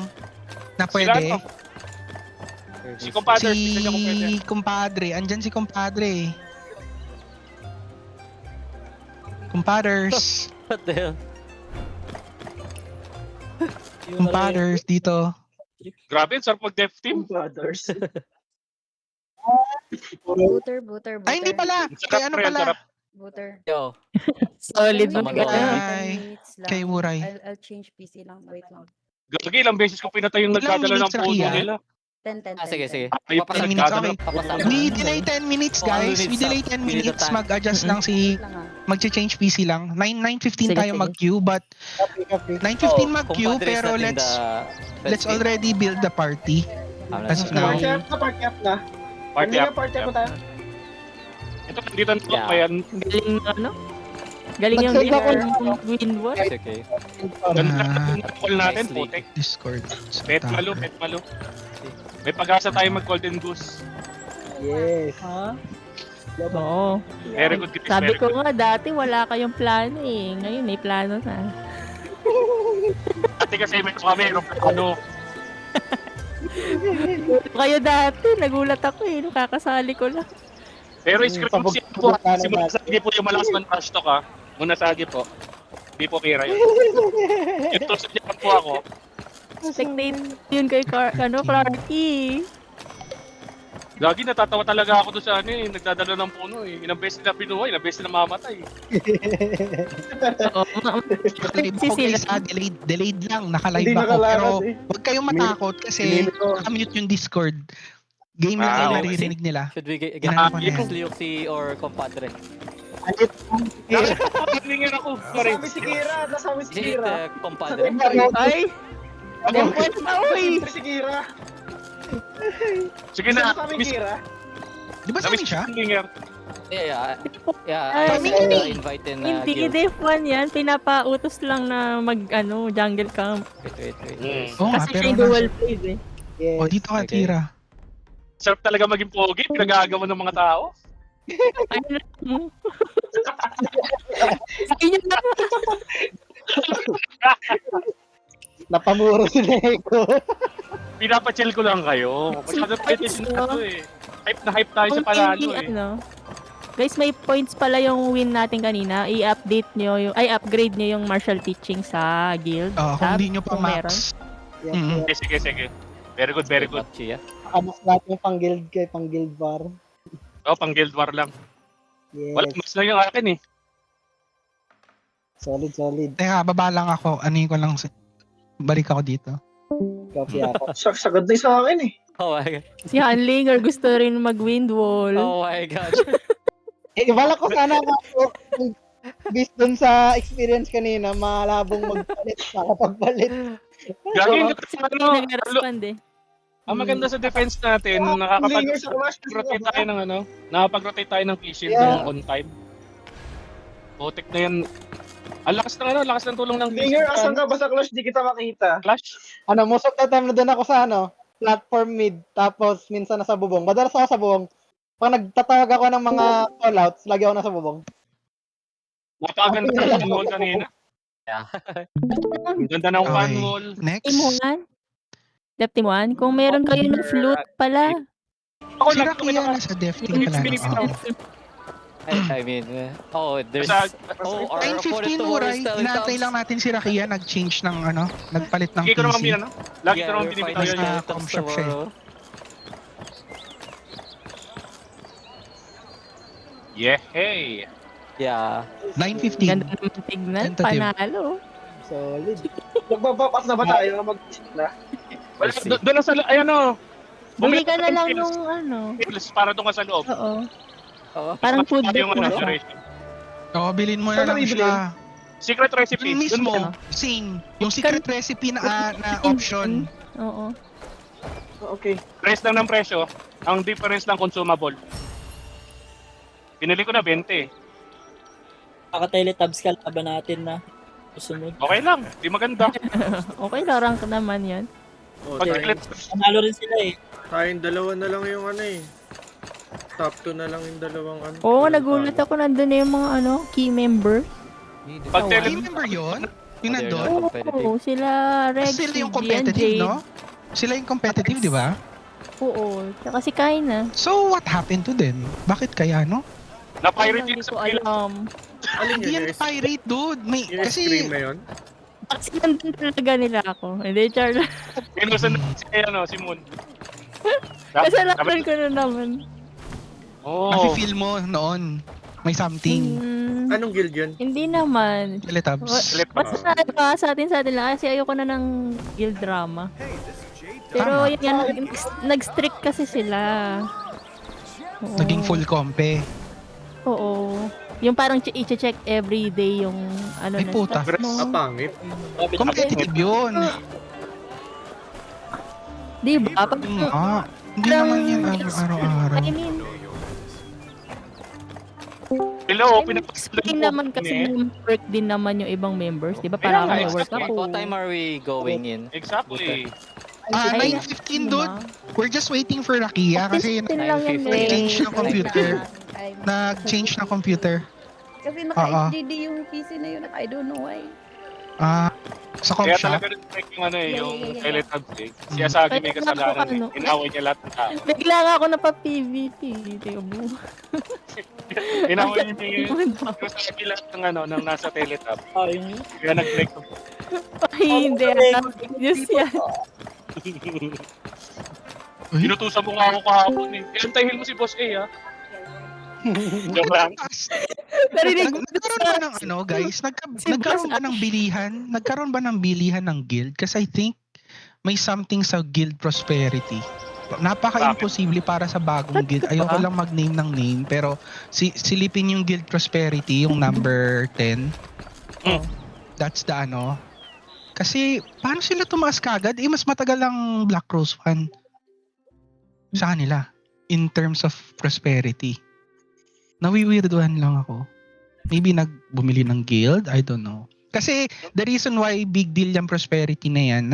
na Sila, pwede. no? Si compadre, tignan niya kung pwede. Si kumpadre. Andyan si kumpadre. Kumpaders. What the hell? Kumpaders dito. Grabe, sarap mag-dev team. Brothers. Booter, booter, booter. Ay, hindi pala. Sarap, Kay ano pre, pala? sarap. Booter. Yo, Solid Give mo me Manok. ka. Ay, 10 minutes lang. kay Wuray. I'll change PC lang. Wait lang. Gagi, ilang beses ko pinatay yung Ilang nagdadala ng minutes na puno kaya? nila. 10. sige, sige. Ay, 10 minutes, okay. Papasama. We delay 10 minutes, Oh, guys. unlimited We delay stuff. 10 We need the minutes. time. Mag-adjust lang si... Wait lang ah. Mag-change PC lang. 9:15 Sige, tayo sige. mag-queue, but Copy, copy. 9:15 mag-queue, pero let's already build the party. As of now. Party up na, party up na. Party Hindi up. na party up na tayo. Ito, dito na Yeah. pa yan. Galing ano? Galing yung Nag-save ako Windward. It's okay. Ganda Ah, ng call natin, Nicely. putek. Discord. Bet malo. May pag-asa tayo mag-golden goose. Yes. Ha? Oo. Very good, Chris. Sabi Very ko good. nga dati wala kayong plano eh. Ngayon may plano na. Dati kasi may kami, ano, Kayo dati, nagulat ako eh. Nung kakasali ko lang. pero script siya po. Kasi munasagi po yung malakas man trash talk, ha. Munasagi po. Hindi po pira yun. Yung tusok niya po ako. Spectate yun kay Clarky. Lagi natatawa talaga ako doon sa ano eh. Nagdadala ng puno eh. Ilang beses na binuhay, ilang beses na mamatay. Oo. Nakalive Si ako guys sila. ha, delayed lang, nakalive Hindi ako. Pero nakalaras eh. huwag kayong matakot kasi Minimum ko. nakamute yung Discord. Game lang Ah, yung okay. maririnig nila. Should we get Ano ko na yan? Liuxi or compadre? Ningin ako. Sorry. Nasami si Kira, nasami si Is it Kira. compadre? Ay! Tempot na uy! Siyempre si Kira. Sige na. Nasami Miss- Kira. Di ba sabi siya? Nginger. Yeah. Ay, I hindi. invite in Hindi, guild. Def 1 yan. Pinapautos lang na jungle camp. Wait. Oo nga, Kasi pero siya yung dual phase eh. Yes. Oh, dito ka, Okay. Tira. Sarap talaga maging pogi. Pinagagawa ng mga tao. Ano? Ayun na. Napamuro si Neko. Pinapachill ko lang kayo. Masyado petition na to eh. Hype tayo sa panalo eh. Ano, guys, may points pala yung win natin kanina. I-update nyo yung, upgrade nyo yung martial teaching sa guild. Oh, kung Tab, hindi nyo pa kung meron. max. Yes, Mm. yes. Sige. Very good, very good. Chia. Nakamas natin yung pang-guild kay pang-guild bar. Oh, pang guild war lang. Wala, Yes. mas lang yung akin eh. Solid. Teka, baba lang ako. Anuhin ko lang. Balik ako dito. Copy ako. Sagad na yung sa akin eh. Oh my god. Si Hanlinger gusto rin mag-wind wall. Oh my god. Bala ko sana based dun sa experience kanina, malabong magpalit, makapagpalit. Gagi, hindi Kasi ko hindi ano. nag-respond eh. Ang maganda sa defense natin, Linger sa clash. nakakapag-rotate tayo ng ano, nakapag-rotate tayo ng key shield Yeah. ng on time. Botek na yan. Ang lakas ng ano, lakas ng tulong ng key Linger, shield. asan ka ba sa clash? Di kita makita. Clash? Most of the time na doon ako sa platform mid, tapos minsan nasa bubong. Madalas ako sa bubong. Pag nagtatawag ako ng mga callouts, lagi ako nasa bubong. Napakaganda ng fan wall kanina. Yeah. Ang ganda ng fan Okay. wall. Next. Team 1? Def Team 1? Kung meron kayo ng flute pala. Ako Si lang, Rocky yan nasa def team pala. no? Oo. I mean, there's... Sa- Oh, our 9:15 opponent tomorrow Muray, is telling inaantay lang natin si Rakia nag-change ng nagpalit ng Lagi ko naman PC. ano? Lagi ko Yeah, naman we're binibitaw fighting yun. sa Titans com shop siya eh. tomorrow. Yeah, hey. Yeah. 9:15. Ganda naman tignan. Tentative. Panalo. Solid. Magbabap up na ba tayo? Mag-isip na. Wala, Let's see. doon lang sa loob, ayan o. Bumili ka na lang nung ano. Para doon ka sa loob. Oo. Oh. Parang food Para deck yung mo ano, siya. duration. Oo, bilhin mo na Saan lang nabibili? siya. Secret recipe. Yun Doon mismo, mo. same. Yung secret recipe na option. Oo. Okay. Price lang ng presyo. Ang difference lang consumable. Pinili ko na 20. Paka-teletabs ka laban natin na. Susunod. Okay lang. Di maganda. Okay, larang ka naman yan. Oh, Pag-clip. Panalo rin sila eh. tayong dalawa na lang yung ano eh. Top 2 na lang yung dalawang ano. Oo, nagulat ako nandun na yung mga key member. Pag Team member yun? Yung They're nandun? not competitive. Oo, sila Rex, Sila yung si competitive, Jade. no? Sila yung competitive, di ba? Oo, tsaka si Kaina. So, what happened to them? Bakit kaya, no? Na-pirate Hindi yun ko sa kanila. alam. Alin Hindi yun? yan pirate, dude. May, Yung scream kasi, na yun? Kasi nandun talaga nila ako. Hindi, char. Pinusan na si Moon. Kasalanan ko na naman. Oh. nafe-feel mo noon, may something. Anong guild yun? Hindi naman. Teletubs. Basta sa atin lang kasi ayoko na ng guild drama. Pero Tama. yun nga, nag-strict kasi sila. Oo. Naging full compe. Oo. Yung parang i-check every day yung ano Ay, na puta. stats mo. Pangit. Competitive yun. Di ba? Pag, Hindi naman yan araw-araw. I mean, Hello, explain naman kasi yung work din naman yung ibang members. Di ba? Kaya Parang nga, may work exactly. ako. What time are we going in? Exactly. Ay, 9:15, dude. We're just waiting for Rakia kasi Testin lang yan 9:15. nag-change guys. ng computer. I'm- Nag-change ng computer. Kasi Oo. naka-HDD yung PC na yun. I don't know why. Sa comp Kaya shop. talaga rin yung ano Yeah, yung yeah, yeah. Teletubs eh. Si Asagi may Kaya kasalanan ano. eh. Inaway niya lahat ng tao. Bigla nga ako napa-PVP. Tiyo mo. Inaway niya yung Asagi lahat ng ano, ng nasa Teletubs. Kaya nag-break to. Ay, hindi. News yan. Inutusan mo nga ako kahapon eh. Iantayin mo si Boss A ha. Joke lang. Narinig mo Nagkaroon ba ng ano, guys? Nagkaroon ba ng bilihan? Nagkaroon ba ng bilihan ng guild? Kasi I think may something sa guild prosperity. Napaka-imposible para sa bagong guild. Ayoko lang mag-name ng name, pero silipin yung guild prosperity, yung number 10. That's the ano. Kasi paano sila tumaas kagad? Mas matagal ang Black Rose fan sa kanila in terms of prosperity. Nawiwirduhan lang ako. Maybe bumili ng guild, I don't know. Kasi the reason why big deal yung prosperity na yan,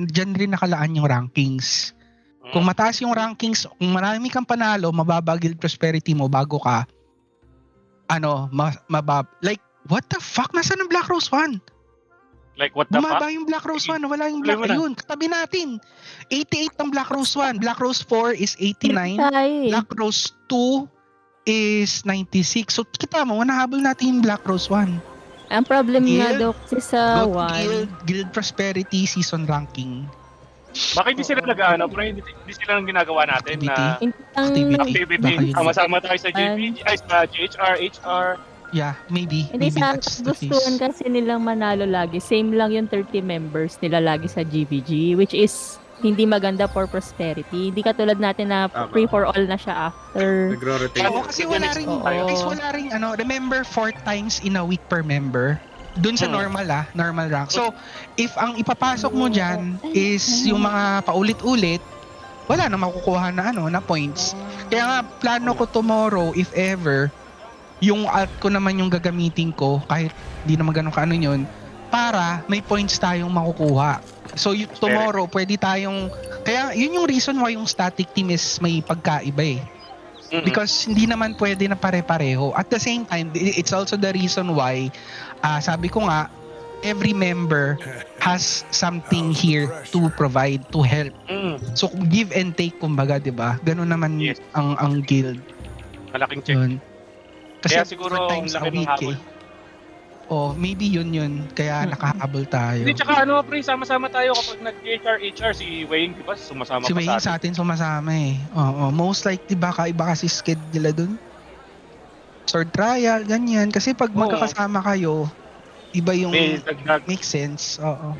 dyan rin nakalaan yung rankings. Kung mataas yung rankings, kung marami kang panalo, mababa guild prosperity mo bago ka, like, what the fuck? Nasaan ang Black Rose 1? Like what the fuck? Bumaba yung Black Rose 1, wala yung Black, ayun, katabi natin. 88 ang Black Rose 1, Black Rose 4 is 89, Black Rose 2 is 96. So kita mo, nahabol natin yung Black Rose 1. Ang problem nga Guild, daw kasi sa Go to one. guild prosperity season ranking. Bakit hindi sila nag-ano? Pero hindi sila ang ginagawa natin na Activity. activity. Baka yun. Sama-sama tayo sa JPG, ay sa GHR, HR. Yeah, maybe. Hindi Maybe sa that's the gustuhan case. kasi nilang manalo lagi. Same lang yung 30 members nila lagi sa GBG, which is hindi maganda for prosperity. Hindi katulad natin na free for all na siya after. Nagro-rotate. Kasi wala rin, Oo. guys, wala rin, remember 4 times in a week per member? Doon sa normal rank. So, if ang ipapasok mo dyan is yung mga paulit-ulit, wala na makukuha na points. Kaya nga, plano ko tomorrow, if ever, yung alt ko naman yung gagamitin ko, kahit di naman ganun kaano yun, para may points tayong makukuha. So, tomorrow, pwede tayong, kaya yun yung reason why yung static team is may pagkaiba eh. Because hindi naman pwede na pare-pareho. At the same time, it's also the reason why, sabi ko nga, every member has something here to provide, to help. So, give and take, kumbaga, di ba? Ganun naman ang guild. Malaking check. Yun. Kasi Kaya siguro 4 times a laki ng week habol. Maybe yun. Kaya nakahabol tayo. Hindi, tsaka pre, sama-sama tayo kapag nag-HR, HR, si Wayne, di ba? Sumasama Si pa Wayne sa sa atin sumasama eh. Oo, most likely baka iba kasi sked nila dun. Sword trial, ganyan. Kasi pag magkakasama kayo, iba yung may dagdag. make sense. Oo.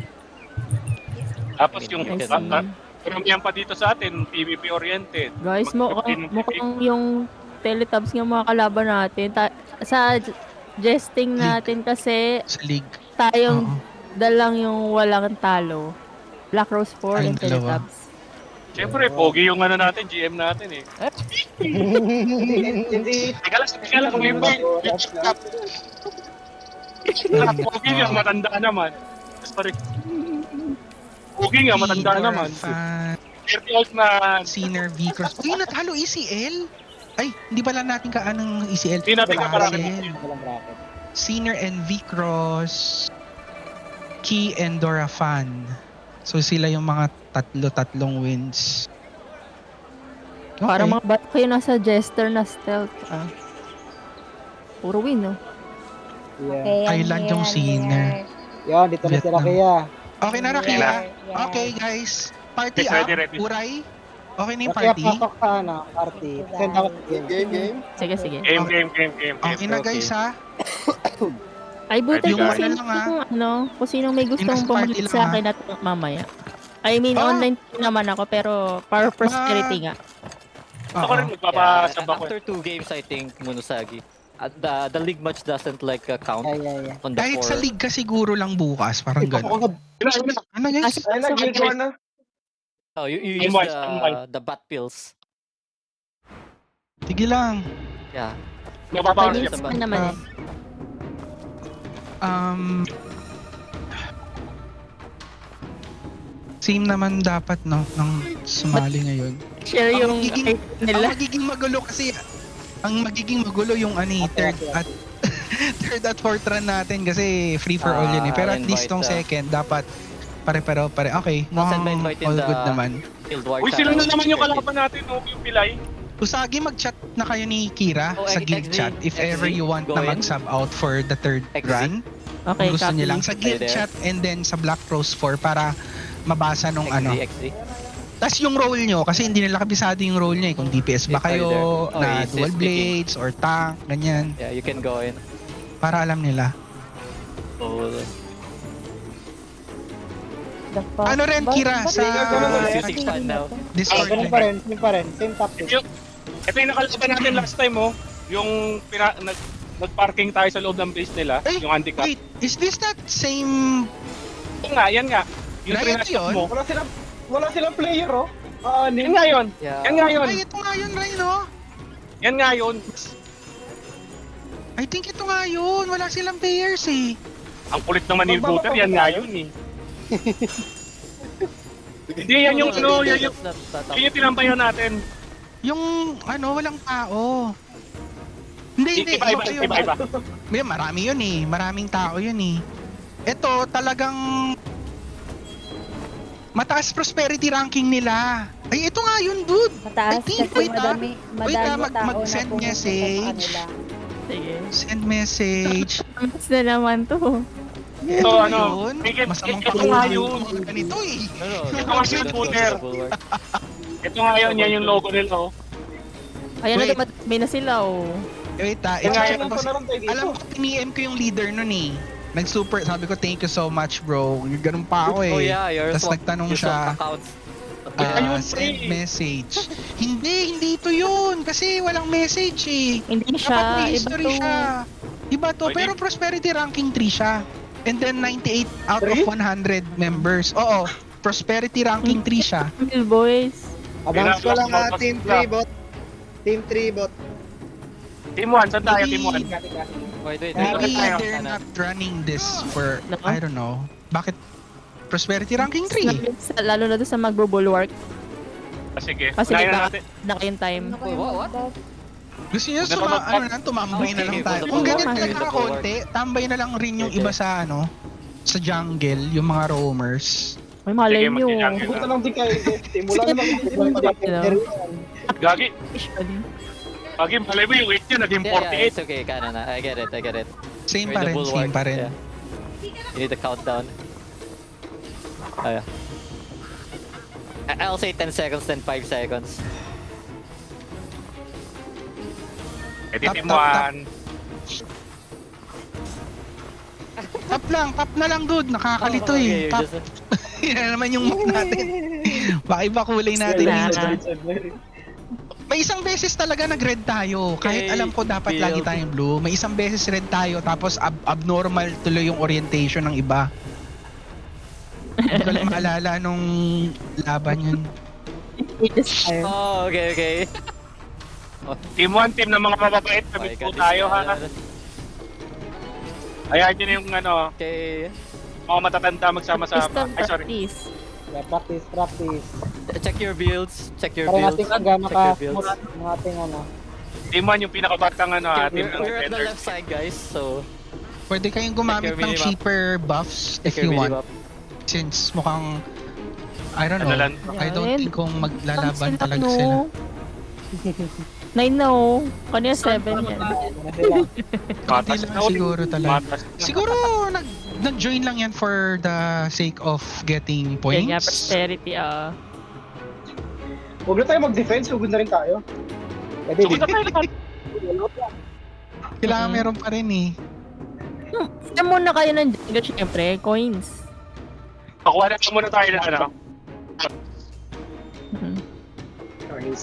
Tapos yung karamihan pa dito sa atin, PvP oriented. Guys, mukhang yung Teletubs nga mga kalaban natin. Sa jesting natin kasi sa league. tayong dalang yung walang talo. Black Rose 4 and dalawa. Teletubs. Siyempre, pogi yung natin, GM natin eh. Hindi. Teka lang, may pogi nga, matanda naman. Pogi nga, matanda naman. 30 old na... Sinner V-Cross. Uy, natalo ECL? Ay, hindi pala natin kaanong ECL. Hindi natin kaparami. Sinner and V-Cross. Ricky and Dorafan. So sila yung mga tatlong wins. Parang Okay. mga bato kayo nasa Jester na stealth. Puro win, no? Yeah. Thailand yung sinner. Yan, dito na sila Vietnam. kaya. Okay na, Rakia? Okay, guys. Party Yes, up. ready, ready. Uray. Okay na yung Kaya party. pasok sa party. Send ako sa game. Sige, sige. Game. Okay na, guys, ha? Ay, buti Yung kung ano sino, lang, ah. kung sino may gustong nasa party pumunta lang, sa ah. akin at mamaya. I mean, Ah. online naman ako, pero para prosperity nga. Ako rin Oo. magpapasab ako. After 2 games, I think, Munusagi. The league match doesn't like count Yeah. on the Kahit 4. sa league ka siguro lang bukas. Parang gano'n. Ano, guys? Ay, nag-game na. Oh, you Game use wise, game wise. the bat pills. Sige lang. Yeah. Nababawas Malinis siya. pa naman eh. Same naman dapat, no? Nang sumali ngayon. Share Ang yung magiging- item Ang nila. magiging magulo kasi, ang magiging magulo yung third at third at fourth run natin kasi free for all yun eh. Pero at least invite, tong second, dapat pare-pare. Okay, I'll send my mukhang invite in all the- good naman. Field War Uy, sila channel. na naman yung kalaban natin, no? Yung Pilay. Usagi, mag-chat na kayo ni Kira Oh, sa guild XZ, chat if ever you want go na in. mag-sub out for the third XZ. run. Okay, Kung gusto copy. niyo lang sa guild there. chat and then sa Black Rose 4 para mabasa nung XZ. Tapos yung role nyo, kasi hindi nila kabisado yung role nyo eh. Kung DPS ba If are you kayo, there? Oh, na he's dual speaking. blades, or tank, ganyan. Yeah, you can go in. Para alam nila. Oh, Ano rin, Kira, sa using fan now. Discord. Ganun pa rin, same pa rin. Same tactic. Ito yung nakalaban natin last time, oh. Yung nag-parking tayo sa loob ng base nila, Ay, yung handicap. Wait, is this that same... Yan nga. Yung Riot trinashoot yun? mo. Wala silang player, oh. Yan nga yun. Yeah. Yan nga yun. Ay, ito nga yun, Rhino. Yan nga yun. I think ito nga yun. Wala silang players eh. Ang kulit naman ni Booter, yan nga yun eh. Hindi, yan yung ano, yan yung tinampayan natin. Yung walang tao. Hindi. Iba. May marami yun eh. Maraming tao yun eh. Ito talagang mataas prosperity ranking nila. Ay, ito nga yun, dude. Mataas I think, kasi wait, ah. madami tao mag-send na pumunta sa message. kanila. Sige. Send message. Mas na naman to. Ito, ano, Yun. Masamang ito nga pakinggan yun. yung mga ganito eh. Ito nga si Booter. Ito nga yun, yan yung logo nila, oh. Ayan Wait. na, may na sila, oh. Wait, Yung nga i-check yun. ko. Alam ko, tiniem ko yung leader nun eh. Nag-super, sabi ko, thank you so much, bro. Ganun pa ako eh. Oh yeah, your Tapos swap, nagtanong your siya, swap accounts. Ayun, send pre. message. hindi ito yun. Kasi walang message eh. Hindi Dapat siya, may iba history to. siya. Iba to, Pwede. pero prosperity ranking 3 siya. And then 98 out of 100 members. Oo, prosperity ranking 3 siya. Real boys. Abang ko lang Pinaka- Team 3 bot. Team 3 bot. Team 1, saan tayo, Team 1? Wait. Maybe tayo. they're not running this for, No? I don't know. Bakit prosperity ranking 3? Lalo na doon sa magbo-bulwark. Sige, Kasi unahin diba, na natin. na kayong time. What? Gusto niyo tumambay na lang tayo. Kung ganyan ka konti, tambay na lang rin yung iba sa sa jungle, yung mga roamers. May malay Sige, nyo. mag-jungle. Punta lang din kayo. Simula naman. Gagi, malay mo yung 8 yun, naging Yeah, 48. it's okay, Kana na. I get it. Same We're pa in the rin, bulwark. same pa rin. Yeah. You need the countdown. Oh, yeah. I'll say 10 seconds, then 5 seconds. Edi Team Tap. 1. Tap na lang dude, nakakalito Oh, eh. okay, Tap, yan naman yung map natin. Baka iba kulay natin Wala. minsan. May isang beses talaga nag-red tayo. Kahit Okay, alam ko dapat build. lagi tayong blue. May isang beses red tayo tapos abnormal tuloy yung orientation ng iba. Hindi ko lang maalala nung laban yun. Oh, okay. Team 1, team ng mga mababait. Kami po tayo, ha? Ayan yun yung Okay. mga matatanda magsama-sama. System Ay, sorry. practice. Yeah, practice. Check your builds. Para natin gano'n Check ka, your builds. natin Team 1 yung pinakabatang Okay, team ng we're at the defenders. left side, guys. So Pwede kayong gumamit Take your ng minimap. cheaper buffs if Take your you want. minimap. Since mukhang, I don't know, Ano lang? I don't Yan. think kung maglalaban Sila, talaga no? sila. 9 na oh. Kanina 7 yan. Hindi lang siguro talaga. Matas. Siguro nag-join lang yan for the sake of getting Yan nga, points. prosperity Huwag na tayo mag-defense, huwag na rin tayo. Pwede Sugod din. na tayo lahat. Kailangan meron pa rin eh. Saan muna kayo ng Jenga, syempre? Coins. Pakuha na muna tayo na ano. Mhm.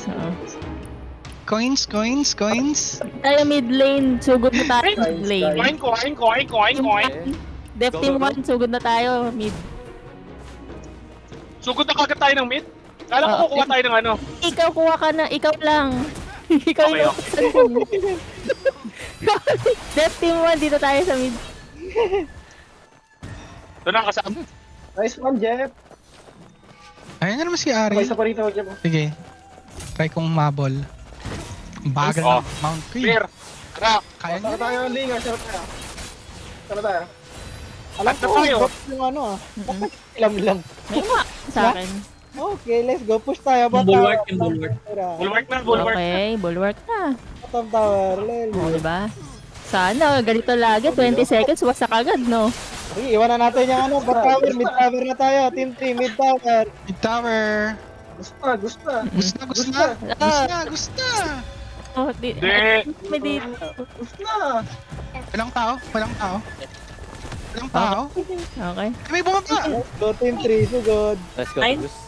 Oo. Coins. Tayo mid lane, sugod na tayo mid lane. Coin. Def Go, team go, go. 1, sugod na tayo mid. Sugod na kagad tayo ng mid? Kala ko Oo. kukuha tayo ng ano. Ikaw kuha ka na, ikaw lang. Ikaw Okay, yung Def team 1, dito tayo sa mid. Ito na kasama. Nice one, Jeff. Ayun na naman si Ari. May isa pa rito, Jeff. Sige. Try kong mabol. Bagal Oh. ng mount ko eh. Clear. Tara. Kaya Sana niya. tayo, Ling. Sana tayo. Sana tayo. Alam At ko, na tayo. bot yung ano ah. Ilam lang. May mga sa akin. Okay, let's go. Push tayo. Bulwark yung bulwark. Bulwark na, bulwark. Okay, bulwark na. Bottom tower. Lel. O, diba? Sana, ganito lagi, 20 seconds, wasak agad, no? Sige, iwanan natin yung ano. Bot tower, mid tower na tayo. Team 3, mid tower. Mid tower. Gusto. Gusto. Oh, Hindi. may dito. Walang tao. Okay. May bumaba. Go team 3, sugod. Let's go. Nine. Bruce.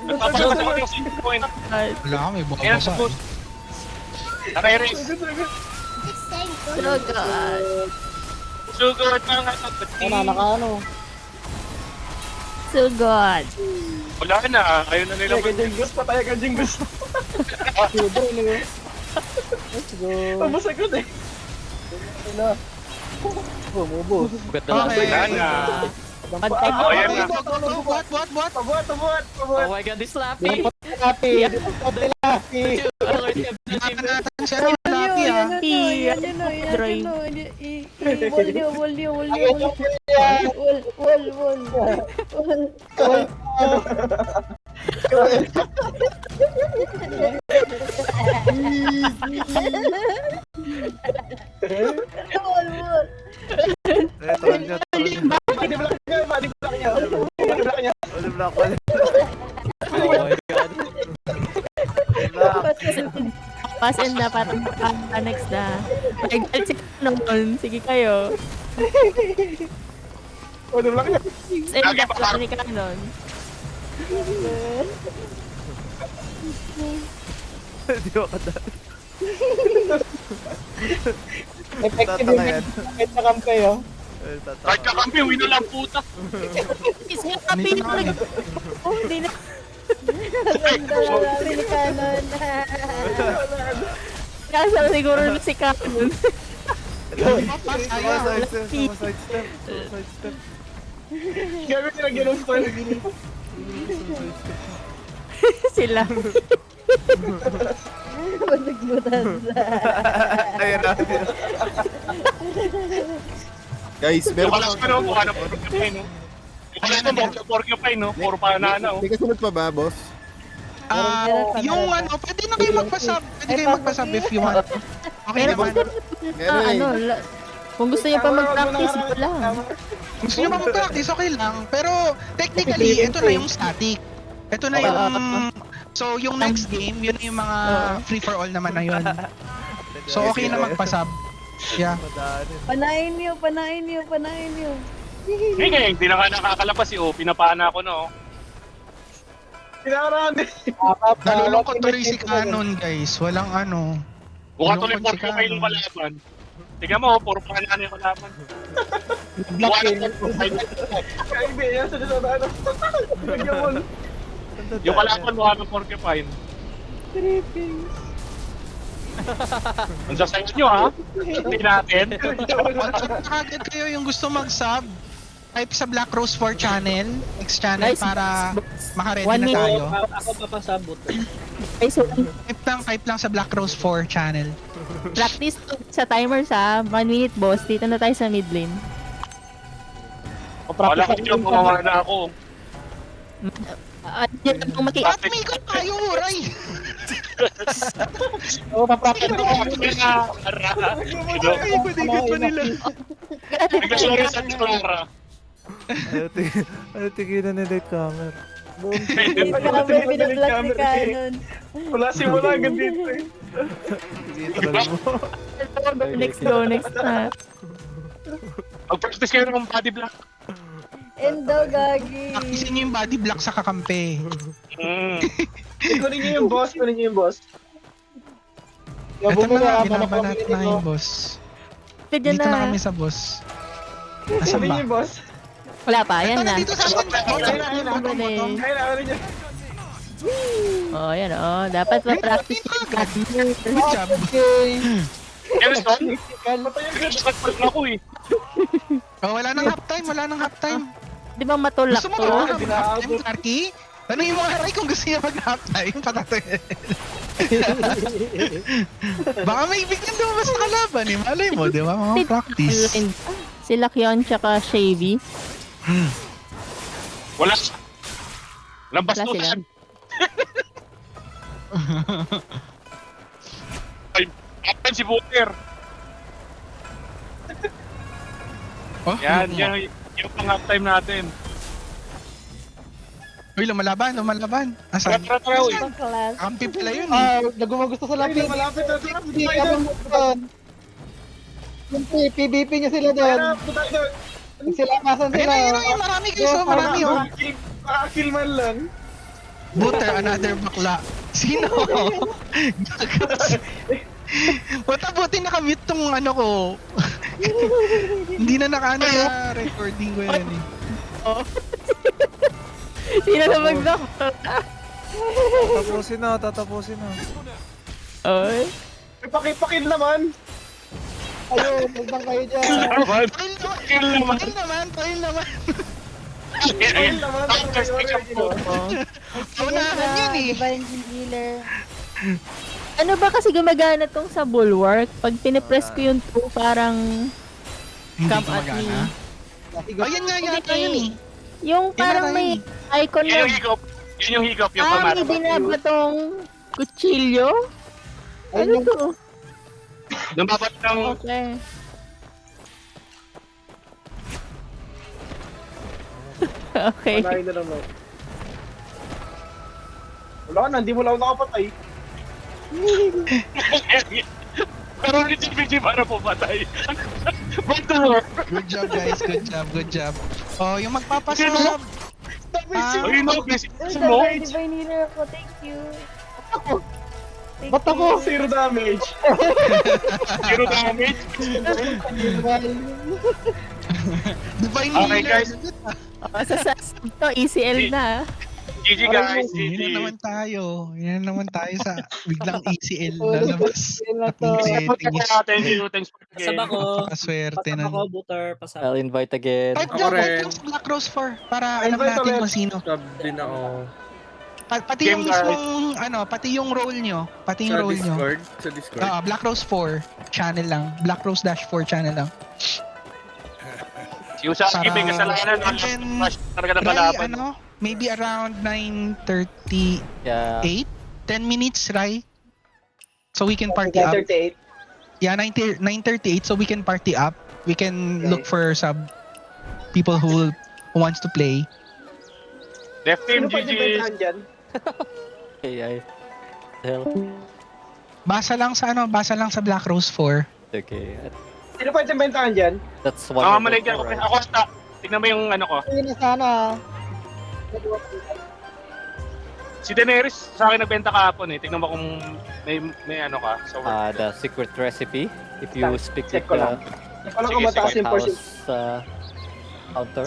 Nagpapalala sa mga single point. Wala ka, may Ayan, bumaba. sugod. Nare-race. Oh, God. Sugod mga Ano, naka ano. So good. Wala na. Ayun na nila. Patay ka, Jinggus. Sugod, ano. Let's go. Masagod eh. Bumubos. Bugat na lang. Okay. Wala na. Pantay Oh, ayan na. What? Pabuhat. Oh my god, this Slappy! Happy. Happy. Laban natin siya ng Lucky ah. Oh my god. Pass and na parang next na. Mag-galit si Canon. Sige kayo. Pass and na parang ni Canon. Effective yung kahit na camp kayo. Kahit kakampi, win na lang puta. Kasi happy na nag... Oh, hindi na. Kasa siguro na si Canon. Gagawin sila ganun style. Sila. Guys, Yung meron kalas ko no, mukha na porcupine no. Yung kalas ko porcupine no, puro panana no. May kasunod pa ba, boss? Yung ano, pwede na kayo magpasab. Pwede kayo magpasab if you want. Okay Pero naman. Meron eh. ano, kung gusto niyo pa mag-practice, ito lang. Gusto nyo mag-practice, okay lang. Pero technically, ito na yung static. Ito na yung... So, yung next game, yun na yung mga free-for-all naman na yun. So, okay na magpasab. Yeah. Panain niyo. Ngayon, hindi na nga nakakalapas si O, pinapana ako no. Pinaraan eh. Nalulungkot tuloy si Canon, guys. Walang ano. Mukha tuloy Nalulungkot si porcupine Canon. yung kalaban. Tingnan mo, puro panana yung kalaban. Mukha na porcupine. Kaibi, yan sa dito na ano. Bigyan mo. Yung kalaban mukha ng porcupine. Ang sasaya nyo ha? Hindi natin. Contact agad kayo yung gusto mag-sub. Type sa Black Rose 4 channel, X channel, Guys, para makaredy one na minute. tayo. Ako papasabot. Ay, so, Type lang sa Black Rose 4 channel. Practice sa timers ha. 1 minute boss. Dito na tayo sa mid lane. Wala ko dyan, mawawala ako. Diyan na pong maki... Ba't may ikaw tayo, Huray? Oo, papractice ko. Ikot-ikot pa nila. Naglalaro sa Clara. Ano tigilan nila yung camera? Hindi pa namin binablock ni Canon. Wala simula agad dito eh. Next go, next na. Mag-practice kayo ng body block. Endo, gagi. Practicein nyo yung body block sa kakampi. Kunin niyo yung boss, kunin niyo yung boss. Ito na nga, Bumula, binaban manok natin ko. na yung boss. Diyan Dito na na. kami sa boss. Asan Kunin ba? niyo yung boss. Wala pa, yan na. Dito sa akin. Ayun na. Bottom. Ayun na, kunin niyo. Oh, yan oh. Dapat ma-practice yung customer. Good job. Kelson? Patay yung good. Nagpag ako eh. Oh, wala nang halftime, wala nang halftime. Di ba matulak Gusto mo to? ba mag-halftime, Karki? Ano yung mga haray kung gusto niya mag-halftime? Patatoy. Baka may biglang lumabas na kalaban eh. Malay mo, di ba? Mga practice. Sila Kion tsaka Shavy. Wala. Labas Wala to sila. yan. Ay, kapag si Booker. Oh, Yan, yung pang-half time natin. Uy, lumalaban. Tara, Asan? tara, tara, uy. Class. Kampi pala yun eh. Nagumagusto sa Ay, lapis. malapit na Hindi ka doon. PVP nyo sila doon. Nagsilamasan sila. Ayun, marami guys, oh, marami oh. Makakill man lang. Butter, another bakla. Sino? Buti nakamute tong ano ko. Hindi na nakaano sa recording ko yan eh. Sino na mag-lock? Tatapusin na. Oy. May pakill naman. Ayun, magbang kayo dyan. Naman. Toil naman. Toil naman. Pakill naman. Unahan yun eh. Divine Healer. Ano ba kasi gumagana tong sa bulwark? Pag pinipress ko yung 2, parang Hindi come at me. gumagana. Ayan nga yata yun eh. Yung parang Yun na may icon Yun na, yung hiccup. Yun yung hiccup, yung may pamata. binabatong kutsilyo? Ano to? Nababat ng... Okay. Okay. Panahin na lang no. Wala na, hindi mo lang nakapatay. Pero hindi si BG para pumatay. Ba't na? Good job guys, good job. Oh, yung magpapasarap. Ay, no, kasi Uy, mo. Divine Healer ako. Thank you. Ba't ako? Zero damage. Zero damage. Divine Okay, Healer. guys. Sa to, ECL na. GG guys, Yun GG. na naman tayo sa biglang ECL lalabas. At yung settings. Thank you, thanks for the game. Pasab ako. Paswerte Pasab na. ako, Butter. Pasab. I'll invite again. Type Ako rin. lang sa Black Rose 4 para alam Invite natin ulit. kung sino. Sub din ako. Pati yung Game, guys. mismong, pati yung role nyo. Pati yung Sa role nyo. Discord. Sa Discord. Black Rose 4 channel lang. Black Rose -4 channel lang. Yung sa Para- may kasalanan, and then, talaga ng Ray, kalaban. maybe around 9:38. Yeah. 10 minutes, Ray. So we can party up. 38. Yeah, 9:38 so we can party up. We can look for some people who wants to play. Left team, Sino pa yung GG. bentahan dyan? Okay, hell. Basa lang sa Black Rose 4. Okay. Sino pa yung bentahan dyan? That's one. Mga of maligyan them, ko. right? Ako hasta. Tignan mo yung ano ko. Ayun na sana. Si Daenerys sa akin nagbenta kahapon eh. Tignan mo kung may ano ka sa work. The secret recipe. If you speak Check with ko lang. the Wala ko Sige, mataas White yung portion. House counter.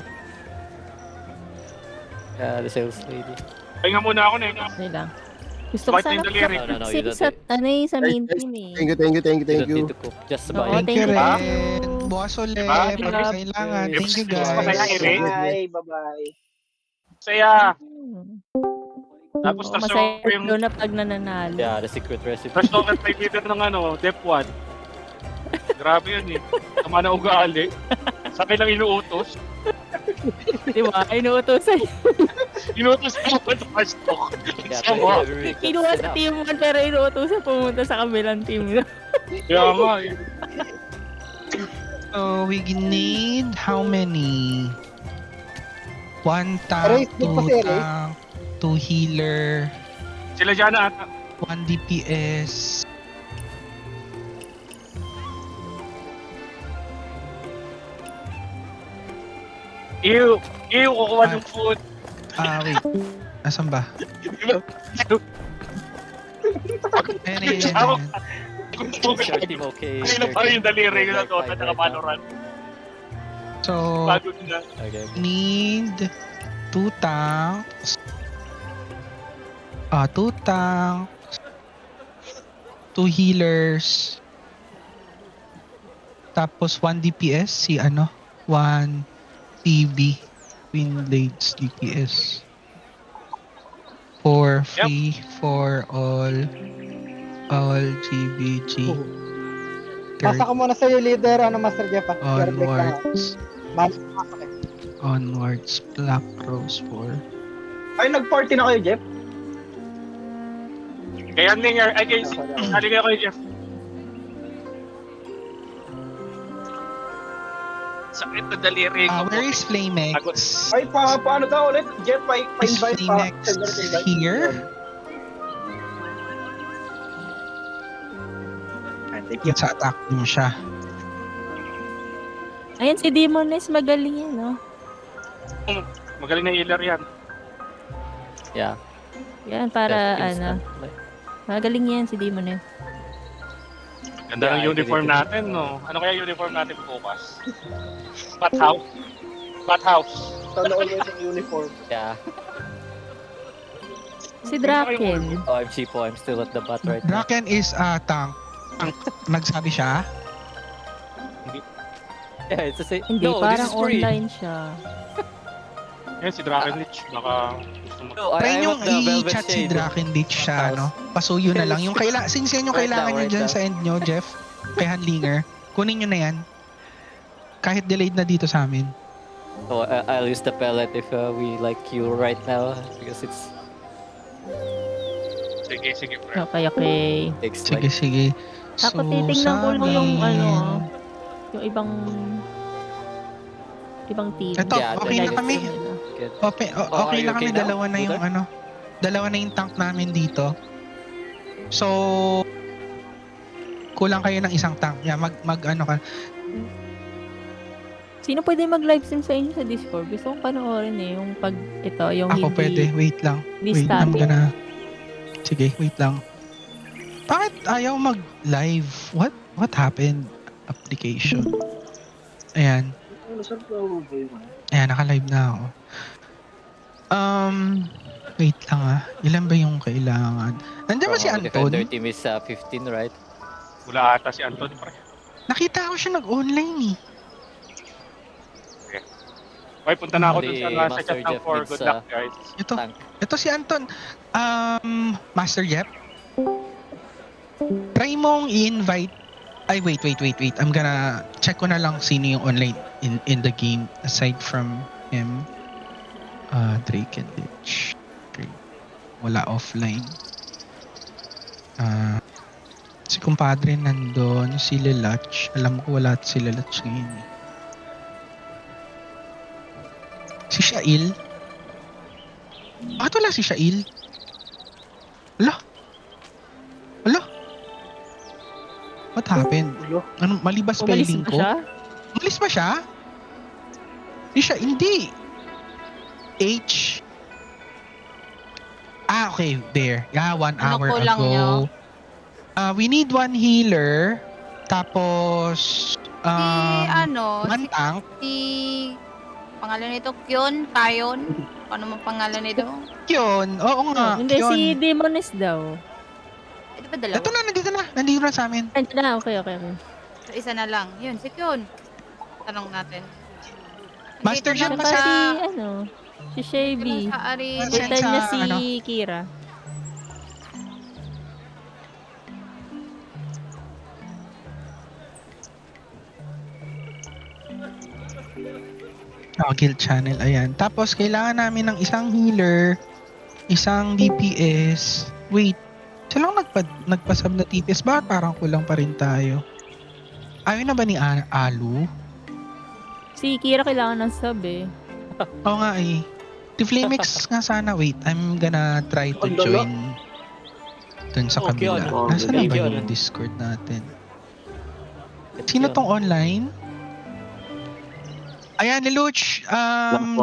Yeah, the sales lady. Pahinga muna ako na eh. Okay lang. Gusto ko White sana Name Delivery. No, kasi you don't sa, need- sa main team eh. Thank you. You Thank don't you. need to cook. Just Oo, buy. thank you, rin. Bukas ulit. Diba? Pag kailangan. Thank you Masaya, guys. Irene. Bye, bye-bye. Saya. Hmm. Tapos Oo, masaya Trashoker yung daw na pag nananalo. Yeah, the secret recipe. Trashoker type leader ng Dep 1. Grabe yun eh. Tama na ugali. Sa kailang inuutos. Di ba? Inuutosan. Inuutos ko sa trash talk. Yeah, Sama. Kinuha sa team 1 pero inuutosan pumunta sa kabilang team. Kaya nga eh. So, we need how many? 1 Erase, tank, di pa 2 si Erase? tank, 2 healer, Sila dyan na ata. 1 DPS. Ew! Ew! Kukuha ng food. Wait. Asan ba? Ayan, ayan, ayan, Ako. ayan. Short team okay. Kanina pa rin yung daliri ko na Dota at Valorant. So, Bago na. Okay. need 2 tanks. 2 tanks. 2 healers. Tapos 1 DPS, si 1 TB. Twin Blades DPS. For free for all GBG. Pasa ko muna sa'yo, leader, Master Jeff, ah. Share break lang, ah. Onwards. Pasok eh. Onwards. Black Rose 4. Ay, nag-party na kayo, Jeff? Kaya Linger, ay kay Haligay ko kay Jeff. Sakit na daliri ko. Where is Flamex? Ay, paano daw ulit? Jeff, Is pa-invite pa. Flamex here? Sa attack mo siya. Ayan, si Demoness magaling yan, no? Magaling na healer yan. Yeah. Yan, para Instant. magaling yan si Demoness. Ganda ng Yeah, uniform I natin, no? Ano kaya uniform natin bukas? Bathhouse? Bathhouse. Sana always ang uniform. Yeah. Si Draken. OMG po, I'm still at the bot right now. Draken is tank. Nagsabi siya? Yeah, it's the same. Hindi, No, this parang is free. online siya. Yan, si Drakenlich. Baka gusto mo. No, Try I'm nyo at the Velvet i-chat si Shade. Draken Ditch siya, no? Pasuyo na lang. Yung since yan yung Right kailangan now, nyo right dyan now. sa end nyo, Jeff, kay Handlinger, kunin nyo na yan. Kahit delayed na dito sa amin. So I'll use the pellet if we like queue right now because it's Sige, bro. Okay, okay. takes Sige, like sige. Ako titingnan ko lang yung yung ibang team. Ito, Yeah, okay na kami. good. Okay, Oh, okay are you na kami. okay now? Dalawa na yung Buddha? dalawa na yung tank namin dito. So, kulang kayo ng isang tank. Yeah, mag ka. Sino pwede mag-livestream sa inyo sa Discord? Gusto kong panoorin yung pag yung Ako hindi pwede. Wait lang. hindi Wait, I'm static. gonna... Sige, wait lang. Bakit ayaw mag-live? What happened? Application. Ayan. Ayan, naka-live na ako. Wait lang Ilan ba yung kailangan? Nandiyan ba si From Defender Anton? team is 15, right? Wala ata si Anton. Pre. Nakita ko siya nag-online Okay, punta na ako dun Si sa Master chat ng Jeff 4. needs, Good luck, guys. Ito. Tank. Ito si Anton. Master Jeff? Try mong i-invite. Ay, wait. I'm gonna check ko na lang sino yung online in the game aside from him. Drake and Ditch. Drake. Wala offline. Si kumpadre nandun. Si Lelach. Alam ko wala si Lelach ngayon. Si Shail. Bakit wala si Shail? Ala? What happened? Ano, mali ba Umalis spelling ba ko? siya? Umalis ba siya? Hindi siya, hindi. H. Okay, there. Yeah, 1 hour kulang ago. nyo? We need 1 healer. Tapos, one tank. Pangalan nito, Kayon? Paano mo pangalan nito? Yun, oo nga. Hindi, yun. si Demoness daw. Ito ba dalawa? Ito na, nandito na sa amin. Andiyan na, okay. Isa na lang. Yun, si Kyon. Tanong natin. Master Nandito Jeff, na Saka sa... si, Si Shavy. Sa arena. Send Kita niya sa, si ano? Kira. Guild channel, ayan. Tapos, kailangan namin ng isang healer, isang DPS. Wait, siya lang nagpasab na TPS. Bakit parang kulang pa rin tayo? Ayaw na ba ni Alu? Si Kira kailangan ng sub eh. Oo nga eh. Si Flamix nga sana. Wait, I'm gonna try to Ang dala. join dun sa Okay, kabila. ano? Nasaan na ba Okay, yung ano? Discord natin? Sino tong online? Ayan, Lelouch,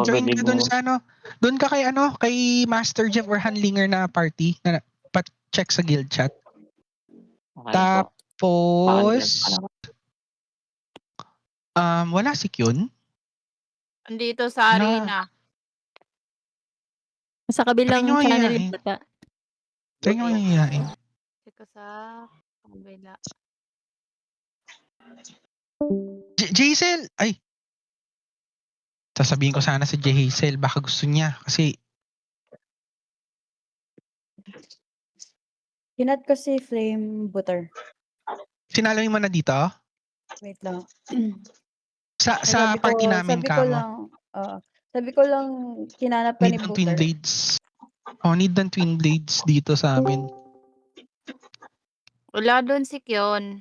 join ka dun sa ano, dun ka kay ano, kay Master Jeff or Hanlinger na party, na check sa guild chat. Tapos, wala si Kyun. Andito sa Wala. arena. Sa kabilang Try nyo channel yayain. yung bata. Try nyo yayain. Teka sa kabila. Jaisel! Ay! Sasabihin ko sana si Jaisel, baka gusto niya. Kasi, Hinat ko si Flame Butter. sinalawin mo na dito? Wait lang. Sa Sabi ko- party namin sabi ka ko mo. lang, sabi ko lang, kinanap ka ni Need ng Twin Butter. Blades. Oh, need ng Twin Blades dito sa amin. Wala doon si Kyon.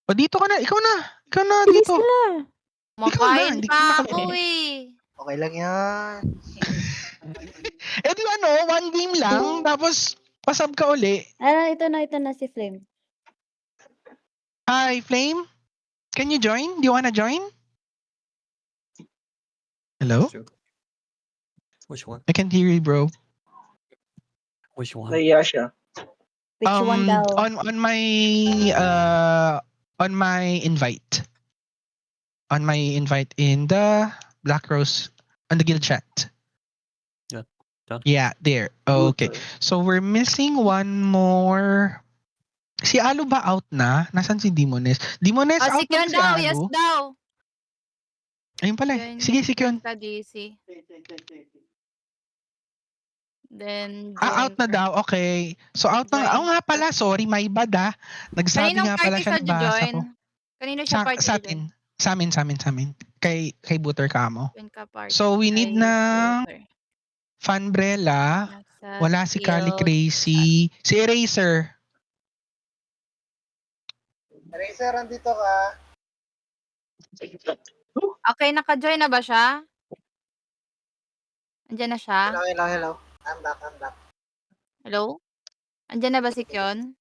O dito ka na, ikaw na. Ikaw na Bilis dito. na. Makain hindi pa ka ako eh. Okay lang yan. Eh di ano, one game lang, tapos pasab ka uli. Ito na si Flame. Hi, Flame. Can you join? Do you wanna join? Hello? Which one? I can't hear you, bro. Which one? Nahiya siya. Which one daw? On my invite. On my invite in the Black Rose on the guild chat. Yeah. Done. Yeah, there. Okay. So we're missing one more. Si Alu ba out na? Nasaan si Demoness? Demoness Ah, out si na ba Kyon si daw. Alu? Yes daw. Ayun pala. Join- Sige, si Kyon. join ka, DC. Then, Out na daw. Okay. So out na. Join. Oo nga pala. Sorry, my bad ah. Nagsabi Kaninong nga pala party siya, siya nabasa join? ko. Kanino siya party Sa join? atin. Sa amin. Kay Butter Kamo. Join ka party. So we need Kay ng Butter. Fanbrella. Nasa Wala si Kali guild. Crazy. Si Eraser. Razer, andito ka. Okay, naka-join na ba siya? Andiyan na siya? Hello. I'm back. Hello? Andiyan na ba si Kyon?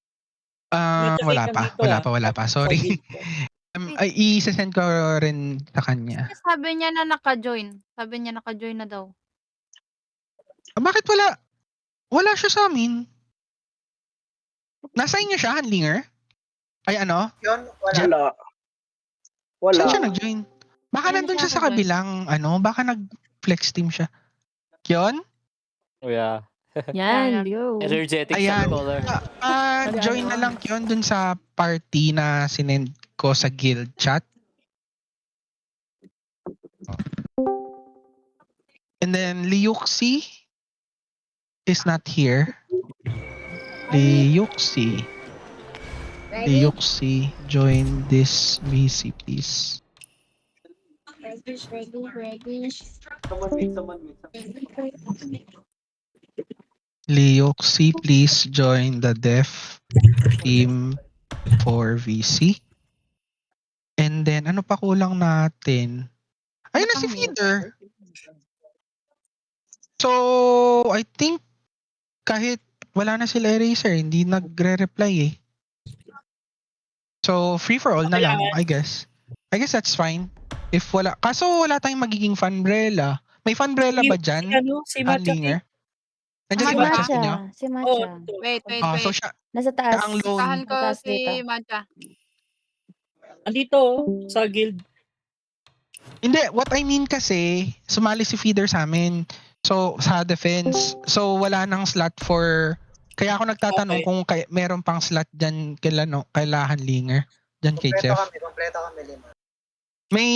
Wala pa. Sorry. Ay, i-send ko rin sa kanya. Sabi niya na naka-join. Sabi niya naka-join na daw. Bakit wala? Wala siya sa amin. Nasa inyo siya, Handlinger? Ay ano? Yun, Wala. Wala. Saan siya nag-join? Baka Ayun, nandun siya sa nag-join. kabilang, baka nag-flex team siya. Kyon? Oh yeah. Yan, yo. Energetic Ayan. shot caller. Join na lang Kyon dun sa party na sinend ko sa guild chat. And then Liuxi is not here. Liuxi, join this VC please. Liuxi, please join the dev team for VC. And then, ano pa kulang natin? Ayun na si Feeder. So, I think kahit wala na sila Eraser, hindi nagre-reply eh. So, free for all na lang, I guess. I guess that's fine. If wala, kaso wala tayong magiging Fanbrella. May Fanbrella ba dyan? Si Matcha. Handlinger? Nandiyan si Matcha. Matcha sa inyo? Si Matcha. Wait. So siya, Nasa taas. ang loan. Tahan ko Mataas si dito. Matcha. Andito, sa guild. Hindi, what I mean kasi, sumali si Feeder sa amin. So, sa defense. So, wala nang slot for... Kaya ako nagtatanong kung meron pang slot dyan kaila Handlinger. Dyan kay Jeff. Kompleto kami 5. May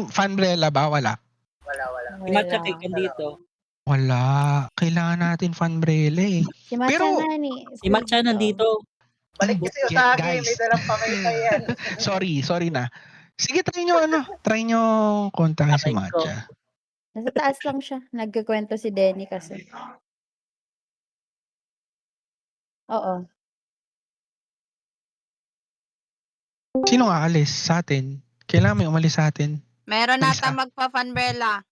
Fanbrella ba? Wala. Wala. Si Matcha kay andito. Wala. Kailangan natin Fanbrella eh. Si Matcha Pero- nga ni. Si Matcha nandito. Balik kasi yung Yeah, sa akin, guys. may dalang pamitay yan. Sorry na. Sige, try nyo kontakin si Tatay ko. Matcha. Nasa taas lang siya. Nagkikwento si Denny kasi. Oo. Sino nga alis sa atin? Kailangan may umalis sa atin. Meron Alis nata ka. magpa-fanbrella.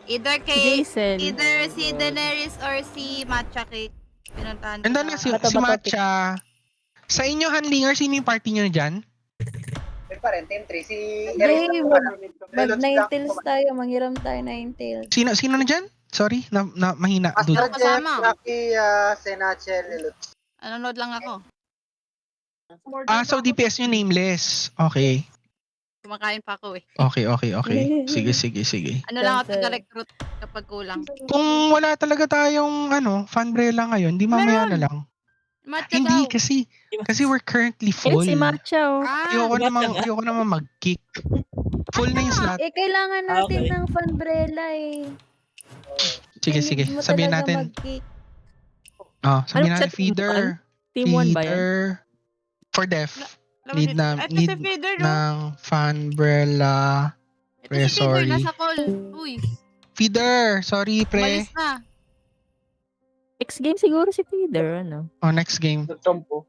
Either Jason. either si Daenerys or si Matcha Cake. Pinuntahan ko Andan na si Bato-bato Matcha. Sa inyo, Handlinger, sino yung party nyo dyan? Yun pa rin, Team 3. Si Hey, Eric mag nine tails tayo. Manghiram tayo nine tails. Sino na dyan? Sorry, na mahina. Dude. Master Jeff, Kasama. Rocky, Senachel, Lilot. Nanonood lang ako. So DPS nyo nameless. Okay. Kumakain pa ako eh. Okay. Sige. Ano lang ako Sensei. taga-recruit kapag kulang. Kung wala talaga tayong Fanbrella ngayon, di mamaya na lang. Matcha Hindi daw. kasi we're currently Eh, full. si Matcha, oh. Ayoko naman mag-kick. Full na yung slot. Eh, kailangan natin Okay. ng fanbrella eh. Sige. Hindi mo Sabihin talaga natin. mag-kick. Sabihin Ano natin sa feeder. Team 1 ba yan? Feeder. For def. Alam mo Need dito. na, Ito need si Feeder, no? ng Fanbrella. Ito si Feeder, sorry. nasa call. Uy, Feeder. Sorry, pre. umalis na. Next game siguro si Feeder, ano? Next game. Nagtampo.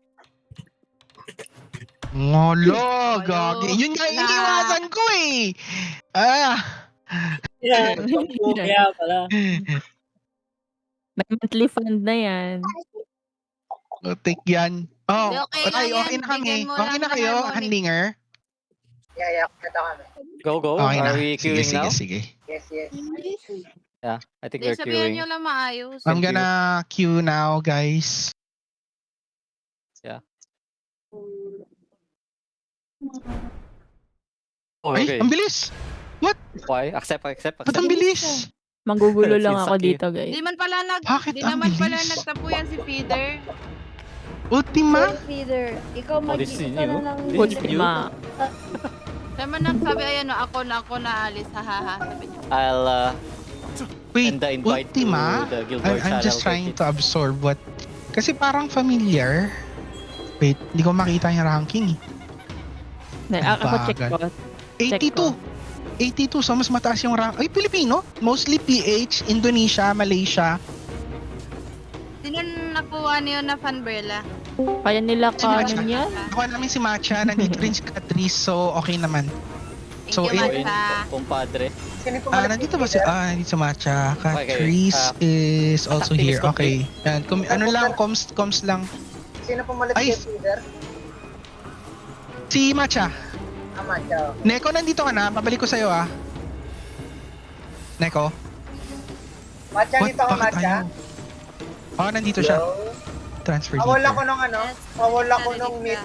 Ngolo, gagi. Yun nga iniwasan ko eh. Yeah, kaya pala. May monthly fund na yan. Take yan. Hindi, okay lang yan. Okay na kami. Bigyan mo Okay lang na ng kayo, harmonic. Handlinger? Yeah, kita kami. Go. Okay na. Are we queuing now? Sige. Yes. Yeah, I think Hindi, we're sabihin queuing. nyo lang maayos. I'm gonna queue now, guys. Oh, Ay, okay. ang bilis! Why? Accept. Ba't ang bilis? Manggugulo lang Since ako Saki. dito, guys. Di man pala Bakit di ang naman pala bilis? nagtapuyan si Feeder. Ultima? Well, feeder. Ikaw Oh, this is ikaw new. na lang. This is Ultima. Kaya man nagsabi, ayan o, ako na alis, hahaha. Sabi niya. I'll Wait, send the invite Ultima? to the Guildboard I'm channel. just trying to absorb what... Kasi parang familiar. Wait, hindi ko makita yung ranking eh. Ako check Bagal. ko. Check 82, so mas mataas yung rank. Ay, Pilipino? Mostly PH, Indonesia, Malaysia. Sino nakuha niyo na fanbrella? Kaya nila Matcha. kanon yan? Nakuha namin si Matcha, nandito rin si Catrice, so okay naman. Thank So, you, in- Matcha. Compadre. Sino po Nandito ba si... nandito si Matcha. Okay, Catrice is also attacking is here. Okay. Yan, ano lang, comms lang. Sino pumalit Ay. kay Feeder? Si Matcha. Matcha. Neko, nandito ka na. Pabalik ko sa'yo Neko? Matcha, What? dito ka, Bakit Matcha. ayaw? Nandito siya. Transfer dito. Pawala ko nung Yes, pawala ko narinig nung ka. mid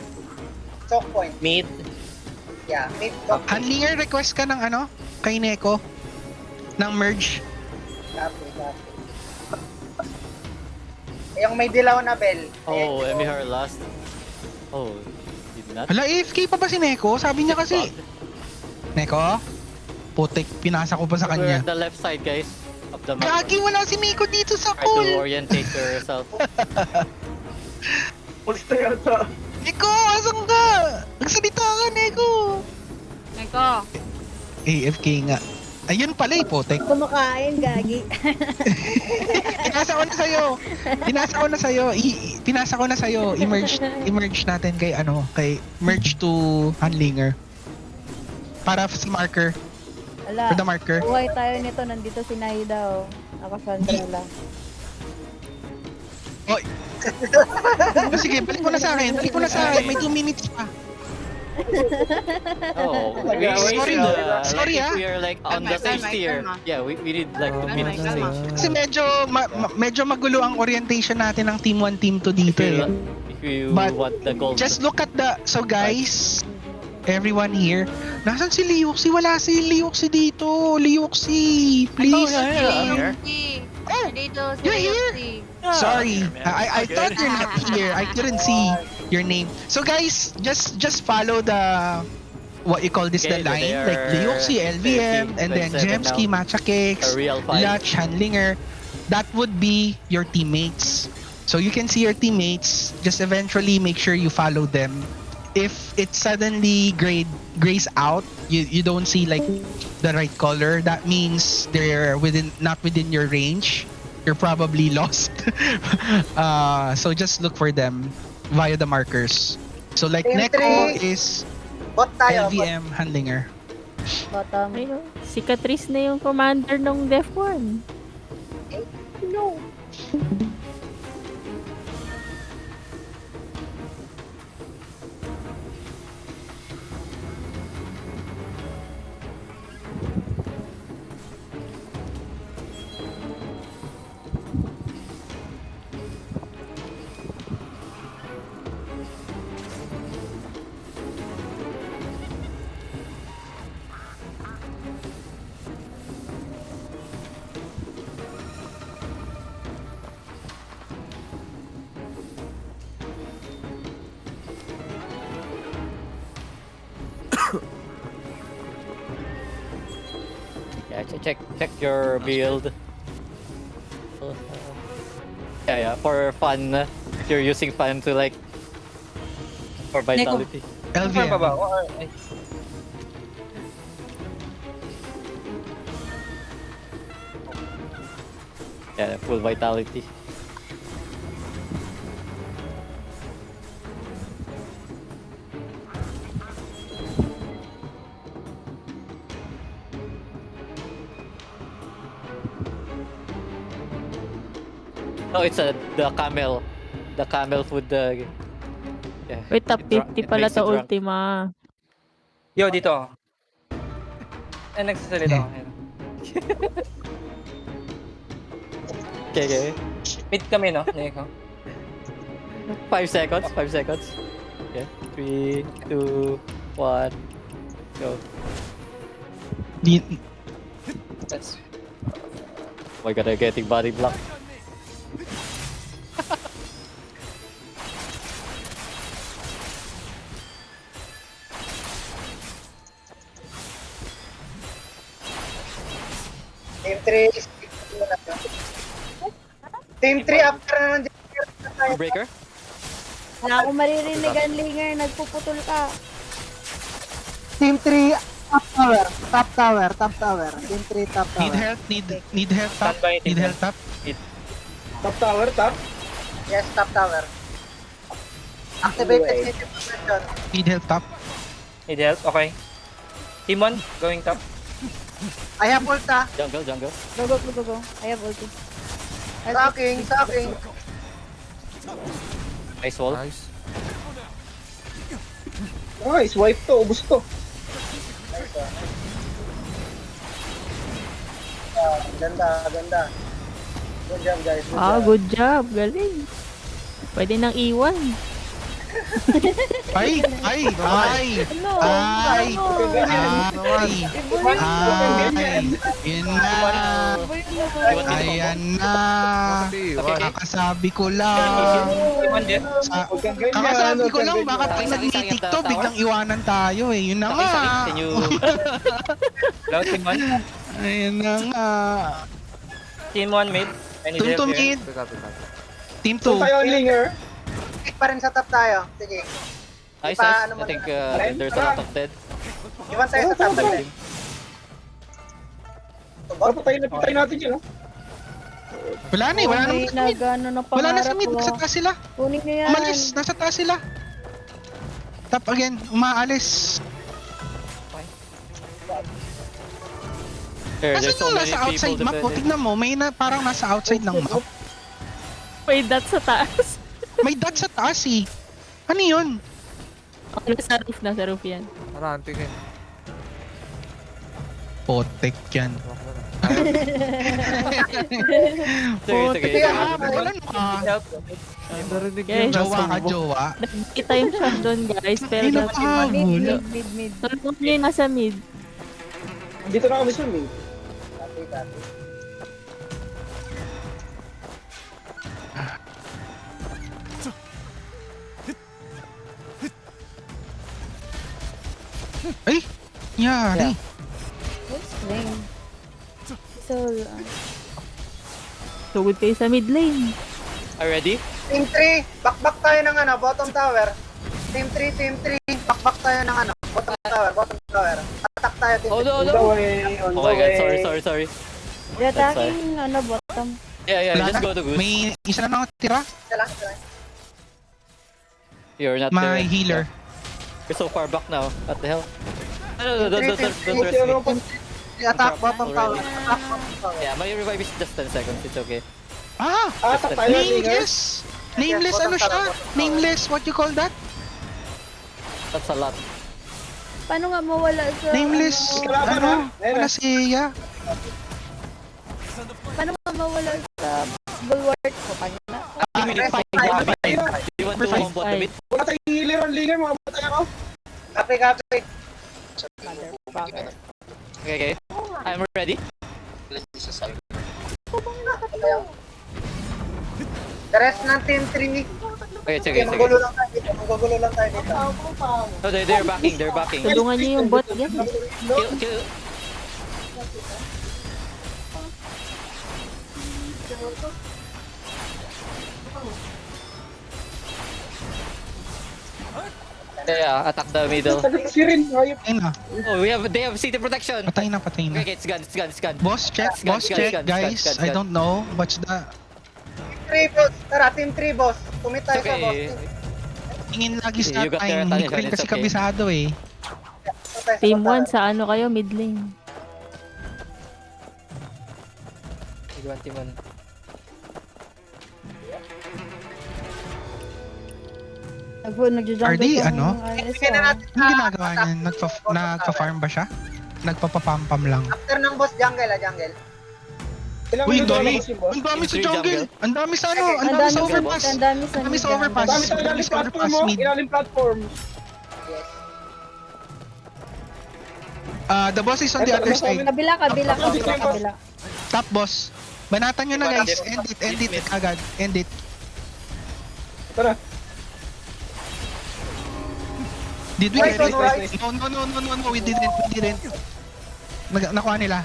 choke point. Mid. Yeah, mid choke point. Handlinger, request ka ng kay Neko? Ng merge? Copy. Yung may dilaw na bell. Oh, Emmy her last. Oh, did not. Hala, AFK pa ba si Neko? Sabi niya kasi. Neko? Putik, pinasa ko pa sa We're kanya. at the left side, guys. Of the map. Gagi, wala si Neko dito sa Try to pool. orientate yourself. Pulis na yata. Neko, asan ka? Nagsalita ka, Neko. Neko, AFK nga. Ayun pala putik. Kumakain, gagi. Pinasa ko na sa'yo. I-merge natin kay merge to Handlinger. Para sa marker. Ala, For the marker. buhay tayo nito. Nandito si Naida, oh. Naka-fanbrella. Sige, balik mo na sa akin. May 2 minutes pa. Oh, Sorry, if we are like on the Kalma, safe tier. kalma. Yeah, we need like 2 minutes to Kalma. save. Kasi medyo magulo ang orientation natin ng team 1, team 2 dito If you But want the gold. Just look at so guys, everyone here, nasan si Liuxi? Wala si Liuxi dito. Liuxi, please. Yuki. Oh, Dito si you're here? Yuki. Sorry, I thought you're not here. I couldn't see your name. So guys, just follow the what you call this, Okay, the line, they like are Leoxi, LVM, 13, and then 27 Jemski, now. Matcha Cakes, A real fight. Lutch, Handlinger, that would be your teammates. So you can see your teammates, just eventually make sure you follow them. If it suddenly grays out, you don't see like the right color, that means they're not within your range. You're probably lost. So just look for them via the markers. So like Team Neko three. is Bot tayo. Bot. LVM Handlinger. Bottom. Ayun, si Catrice na yung commander ng Def 1. No. Yeah, check your build. Yeah, for fun. If you're using fun to like for vitality. LVM. Yeah, full vitality. No, it's the camel food. Yeah. Wait, top it dra- 50 it pala makes to you drunk. Ultima. Yo, dito. Ay, nagsasalita ako. Okay. Meet kami, no? Neko. 5 seconds. 5 seconds. Okay. 3, 2, 1, go. That's... Oh my god, I'm getting body block. Team 3 is Team 3 after na ng Breaker? Wala akong maririnig, Linger. Nagpuputol ka. Team 3 top tower. Team 3 top Need tower. help? Need help top? Standby, Need help top? Top tower, top? Yes, top tower. Activated native position. Need help top? Need help? Okay. Team 1, going top. I have ulta. Jungle. Go. I have ulti. Sacking. Nice wall. Nice, wipe to, ubus to. Ganda. Good job, guys. Good job. Galing. Pwede nang iwan. Ay! No. Yun na! Ayan na! Kakasabi ko lang! Kakasabi ko lang, baka pag nag-meeting to, biglang iwanan tayo eh. Yun na nga! Can you... Hello, team 1. Ayan na nga! Team 1 mid. I need help Tum here. mid! Team 2! Linger. Pick pa rin sa top tayo. Sige. Nice. Paano I mo think na? there's a lot of dead. Iwan tayo sa top tower. Patay natin yun, no? Wala na eh, wala na sa mid! Nagano ng Wala na sa pangarap mid, ko. nasa taas sila! Kunin nyo yan. Umalis! Nasa taas sila! Top again, umaalis! Kasi There's so nung many nasa outside people map, defending. tignan mo, may parang nasa outside ng map. May dot sa taas. May dot sa taas eh. Ano yun? Nasa roof yan. Parang tingin. Potek yan. Sige. Wala ka. Narinig Guys, yung Jowa nasa ka, bubong. jowa. Nakikita yung shot doon guys. Pero Ay, dapat nakahabol. Mid. tulungan nyo yung nasa mid. Dito na kami sa mid. Ay! Yari. What's name? So, Sugod kayo sa mid lane. Are you ready? Team 3, back tayo ng ano, bottom tower. Team 3, back tayo ng ano, bottom tower. Attack tayo, team Oh 3. no, no! Oh my god, sorry. you're attacking, ano, bottom. Yeah, Wala just na. go to Goose. May isa na nakatira. Isa lang. You're not My there. healer. You're so far back now. What the hell? No, don't rest me. Attack bottom tower. Yeah, my revive is just 10 seconds. It's okay. Ah! Attack tayo, Nameless! Nameless ano siya? Nameless, what you call that? That's a lot. Paano nga mawala sa... Nameless, Ano, wala siya. paano nga mawala sa bulwark ko kanina? You want to combo the mid? Wala tayong healer on linger, mamamatay ako. Copy. Okay. I'm ready. The rest ng team 3, Okay, it's okay. magugulo lang tayo dito. No, they're backing. Tulungan niyo yung bot, guys. Kill. Yeah, attack the middle. Si Rin, ayop. Patay na. Oh, they have city protection. Patay na. Okay, it's gone. Boss check, guys. I don't know. What's the... Team 3, boss. Tara, team 3, boss. Kumit tayo sa boss. Okay. Tingin lagi sa You got time. their Hindi ko rin attention, kasi it's okay. kabisado eh. Team 1 sa ano kayo, mid lane. Team 1. RD, ano? Yung ginagawa niya, nagpa-farm ba siya? Nagpapapampam lang. After ng boss, jungle. Ilang Uy, minuto ang dami! lang si boss? Ang dami sa Three jungle! Ang dami sa ano! Ang Ang dami sa dami overpass! Ang dami sa Ang dami sa mid overpass! Dami tayo Ang dami ilalim sa platform overpass mo, mid. ilalim platform. The boss is on the other side. Kabila. Top boss. Banatan nyo na guys. End it agad. End it. Tara. Did we Nice get it? one, No, we didn't. Nakuha nila.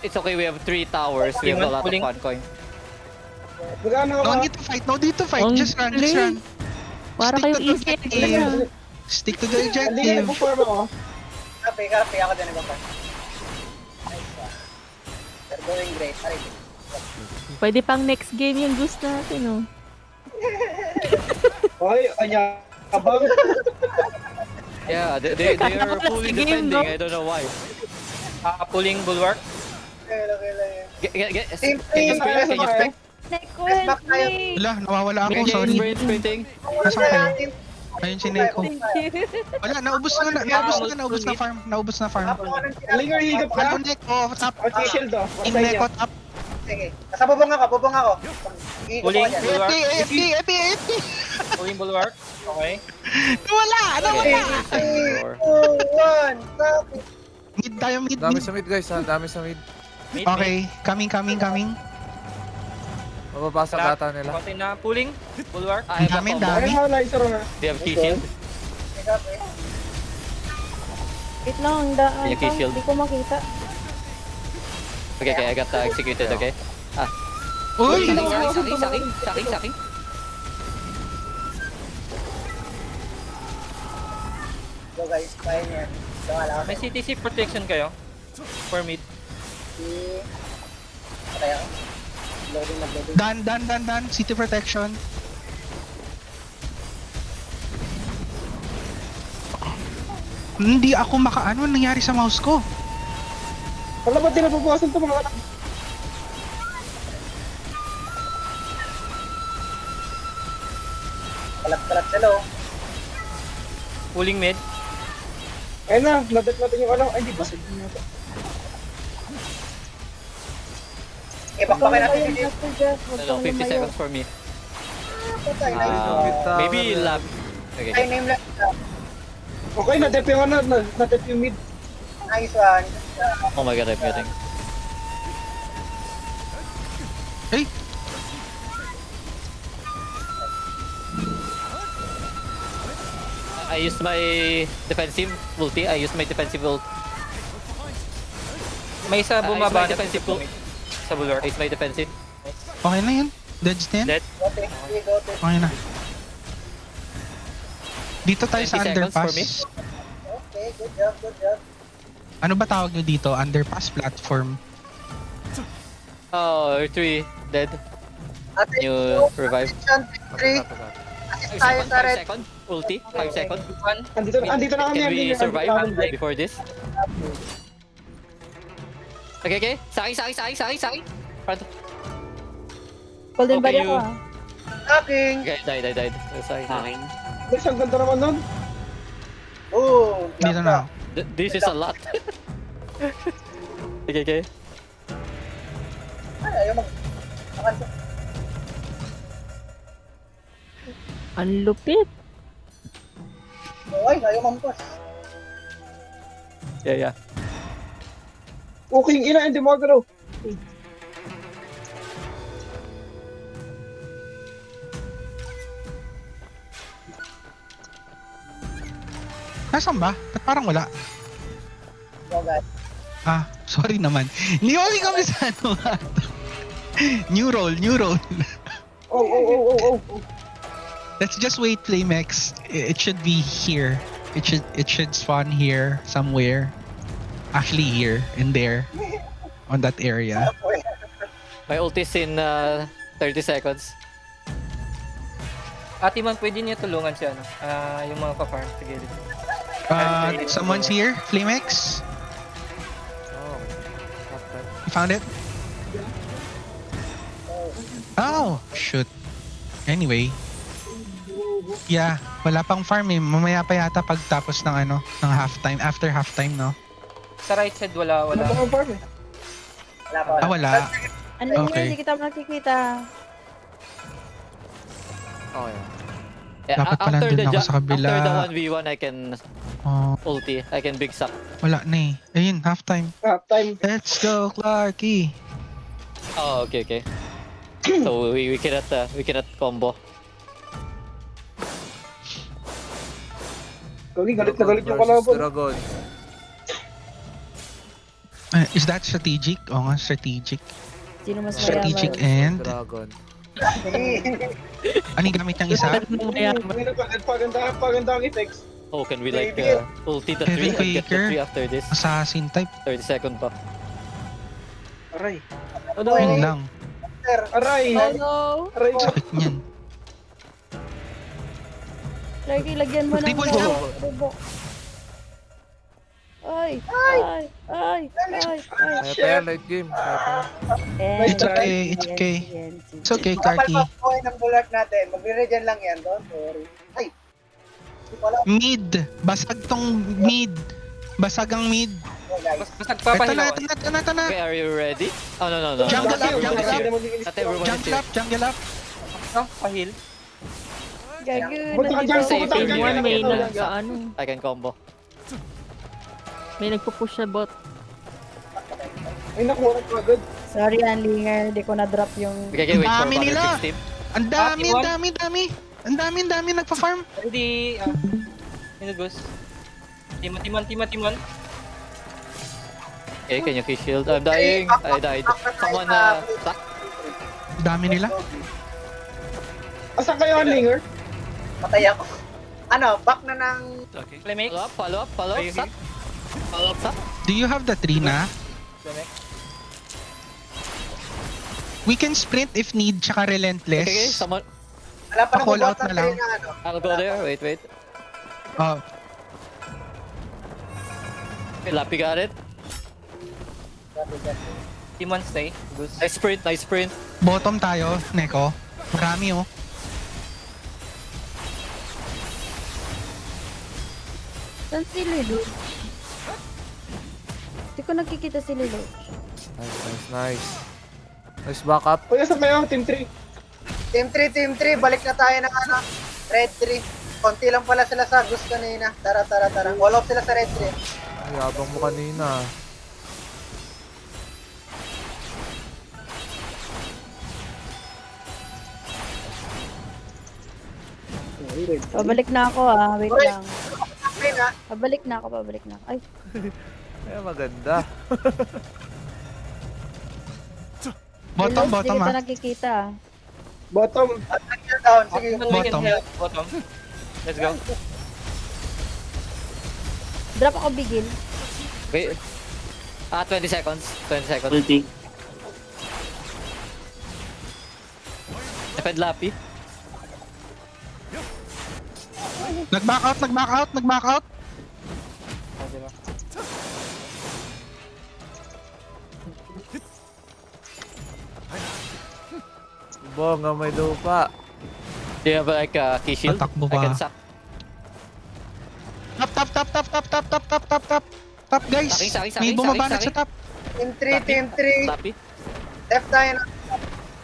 It's okay. We have 3 towers. We have a lot of fun coin. Magkano No ka? need to fight. Ang Just run. Para Stick kayo to the easy. objective. Stick to the Hindi ka objective. nagpo-farm ako. Copy. Ako din nagpapas. They're doing great. Pwede pang next game yung gusto natin, oh. Okay, kanya kabang. Yeah, they are Wala fully sa game, defending. no? I don't know why. Pulling bulwark. Okay. Can you sprint? Help me! Wala, nawawala ako. Okay, Sorry. sprinting. Nasaan kayo? Ayun si Neko. Wala, naubos na farm. Linger higap ka. Ano Neko? Top. At shield oh. Team Neko top. Sige. Nasa bubong ako. Pulling bulwark. FP. Pulling bulwark. Okay. Wala. Okay. 2, 1, copy. Mid tayo, mid. Dami sa mid guys ha, dami sa mid. Mid, Okay, coming. Mababasa Lahat. data nila. Konti na pulling. Bulwark. I have a Dami. combo. Ay, wala isa rin. They have key shield. Wait lang, ang daan Yung pa. key shield. Hindi ko makita. Okay, I got executed, okay? Uy! Sacking. Go guys, kaya niya. Wala ako. May CTC protection kayo. For mid. Patay ako. Loading. Dan. City protection. Hindi ako makaano nangyari sa mouse ko. Wala ba din napupuwasan ito mga anak? Kalat sila oh. Pulling mid. Ayun na, nadat natin yung ano. Ay, di ba? Ibakbakan natin Ayun, si Master Jeff, huwag No, kang 50 lumayo. seconds for me. Patay. Maybe lab. Ay, Okay. name lang. Okay, nadep yung ano, nadep yung mid. Nice one. Oh my god, I'm muting. Hey! I used my defensive ulti. May isa bumaba na defensive ko. Sa bulwark. Ace may defensive. Okay na yun. Dead stand? Dead. Okay na. Dito tayo sa 20 seconds for me. underpass. Ano ba tawag nyo dito? Underpass platform. Oh, 3 dead. New revive. 3. Tayo sa red. Ulti, 5 seconds. Andito na kami. Can we survive before this? Okay. Sa akin. Front. Golden Okay, body you- ako ah. Okay, died. Sorry. Guys, ang ganda naman nun. Dito na. This is a lot. Okay. Ang lupit. Yeah. Okay, ina, hindi mo agaro. Nasaan ba? Ba't parang wala? Ah, sorry naman. Hindi kami sa ano. New role. Oh. Let's just wait, Flamex. It should be here. It should spawn here somewhere. Actually here and there. On that area. My ult is in 30 seconds. Ate man, pwede niya tulungan siya, no? Yung mga pa-farm sa gilid. Someone's here, Flamex. Oh. You found it? Oh, shoot. Anyway. Yeah, wala pang farm eh. Mamaya pa yata pagtapos ng ano, ng halftime. After halftime, no? Sa right side, wala. Wala pa farm eh. Ah, wala. Ano Okay. hindi kita nakikita. Okay. Yeah, Dapat pala after dun ako sa kabila. After the 1v1, I can Oh, ulti. I can big suck. wala na eh. Ayun, halftime. Time. Let's go, Clarky. Oh, okay. So we cannot combo. Galing, galit na galit yung kalaban. Dragon. Is that strategic? Oo nga, strategic. Sino mas Strategic mayaman? and... Dragon. Anong gamit ng isa? Paganda ang effects. Oh, can we like ulti the Heavy 3 and get the Quaker. 3 after this? Assassin type. 30 second pa. Aray. Yun lang. Aray. Oh no! Aray. Sakit niyan. Lagi, lagyan mo ng Triple jump. bubok. Ay! Kaya pa yan, late game. Kaya pa yan. It's okay. It's okay, Clarky. ng bulak natin. Magre-regen lang yan. Don't worry. Ay! Mid. Basag tong mid. Basag ang mid. Basta Ito papahilawan. na. Okay, are you ready? Oh no. Jungle up. Not everyone is here. Jungle up. Pahil. Gago, Safe nandito. in One may here. ano, I can combo. may nagpo-push sa bot. Ay, nakuha ko agad. Sorry, Anlinger. Di ko na-drop yung... Okay, wait for Dami about nila. 16. Ang dami. Ang dami nagpa-farm. Ready, Minugos. Timon. Okay, can you kill shield? I'm dying. I died. Someone stuck. Ang dami nila. Asan kayo ang linger? Patay ako. Back na ng... Playmates. Follow up. Suck. Follow up, suck. Do you have the tree na? We can sprint if need, tsaka Okay, relentless. someone. Wala pa Pa-call out na lang. I'll go there. Wait. Oh, Okay, Lappy got it. Timon stay. Goose. Nice sprint. bottom tayo, Neko. Marami oh. Saan si Lilo? Di ko nakikita si Lilo. Nice. Nice backup. Kuya, saan kayo? Team 3. Team 3, balik na tayo ng Red 3. Konti lang pala sila sa Gus kanina. Tara. Wall off sila sa Red 3. Ay, abang mo kanina. Pabalik na ako wait Uy! lang. Pabalik na ako. Ay, Ay, maganda. Bottom, Hindi bottom kita ah. nakikita. Bottom. Down, sige. Bottom. Bottom. Let's go. Drop ako bigil. Wait. 20 seconds. 20 seconds. Ulti. Defend Lappy. Nag-back out, nag-back out, nag-back out. Bong, may lupa. Do you have like a key shield? Tatakbo I can ba? suck. Top, top, guys. Saki, May bumabanat saki. sa top. Team 3, Team 3. Lappy. Left tayo na.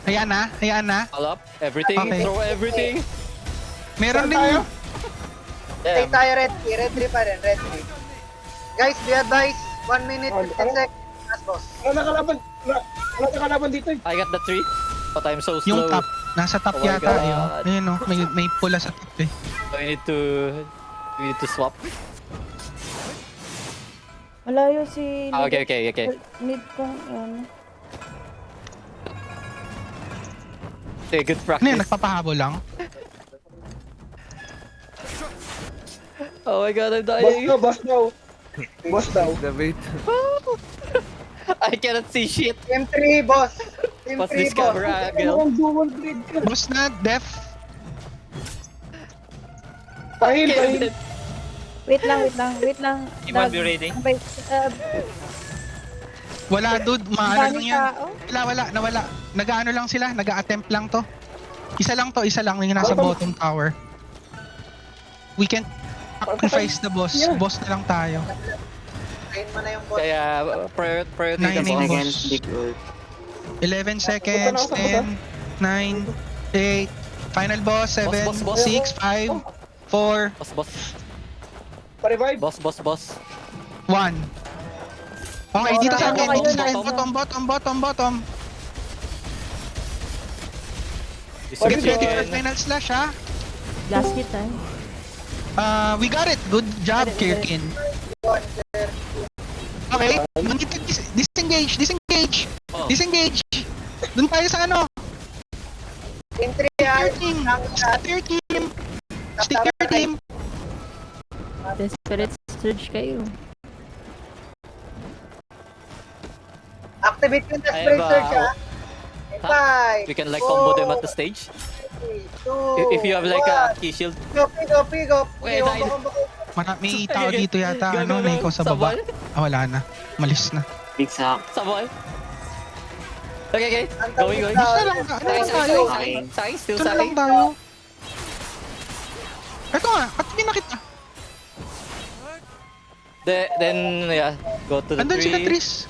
Ayan na, ayan na. All up. Everything. Okay. Throw everything. Meron din tayo? yung... Stay Yeah. tayo red 3. Red 3 pa rin, red 3. Guys, be advised. 1 minute, 15 seconds. Last boss. Wala nakalaban dito eh. I got the 3. But I'm so slow. Yung top. Nasa top Oh my yata. God. Ayun. Ayun oh, may pula sa top eh. So we need to swap. Malayo si... Okay. Mid ko, ano. Okay, good Ano practice. yun, nagpapahabol lang? Oh my god, I'm Boss dying. daw, boss daw. Boss daw. The bait. I cannot see shit. Team 3, boss. Team What's 3, this boss. camera Ano angle? ang dual grid ka? Boss na, def. Pahil. Wait lang. Team 1 be ready. Wait, Wala dude, maano lang daming yan. tao. Nawala. Nag-ano lang sila, nag-attempt lang to. Isa lang yung nasa bottom tower. We can sacrifice the boss. Yeah. Boss na lang tayo. Train mo na yung boss. Kaya priority the 9 boss. boss. 11 seconds, 10, 9, 8, final boss, 7, Boss. 6, 5, 4, Boss. Pa-revive. Boss. 1. Okay, dito sa akin. Okay, Dito sa akin. bottom. Bottom. Get ready for final slash, ha? Last hit ah. We got it. Good job, Kirkin. Okay, disengage. Oh. Disengage. Doon tayo sa ano? Team 3, ah. Stick your team. Desperate surge kayo. Activate yung I desperate have, search, ah. 5, We can like combo them at the stage. 2, If you have like a key shield. Pick up. Okay, died. May tao dito yata. Ano, na ikaw sa baba. Wala na. Malis na. Big sack. Sabay. Okay. Going. Basta lang tayo. Saki, still Ito na lang saki. tayo. Ito nga, at pinakita. Then, yeah, go to the Andun sila, 3. Tris.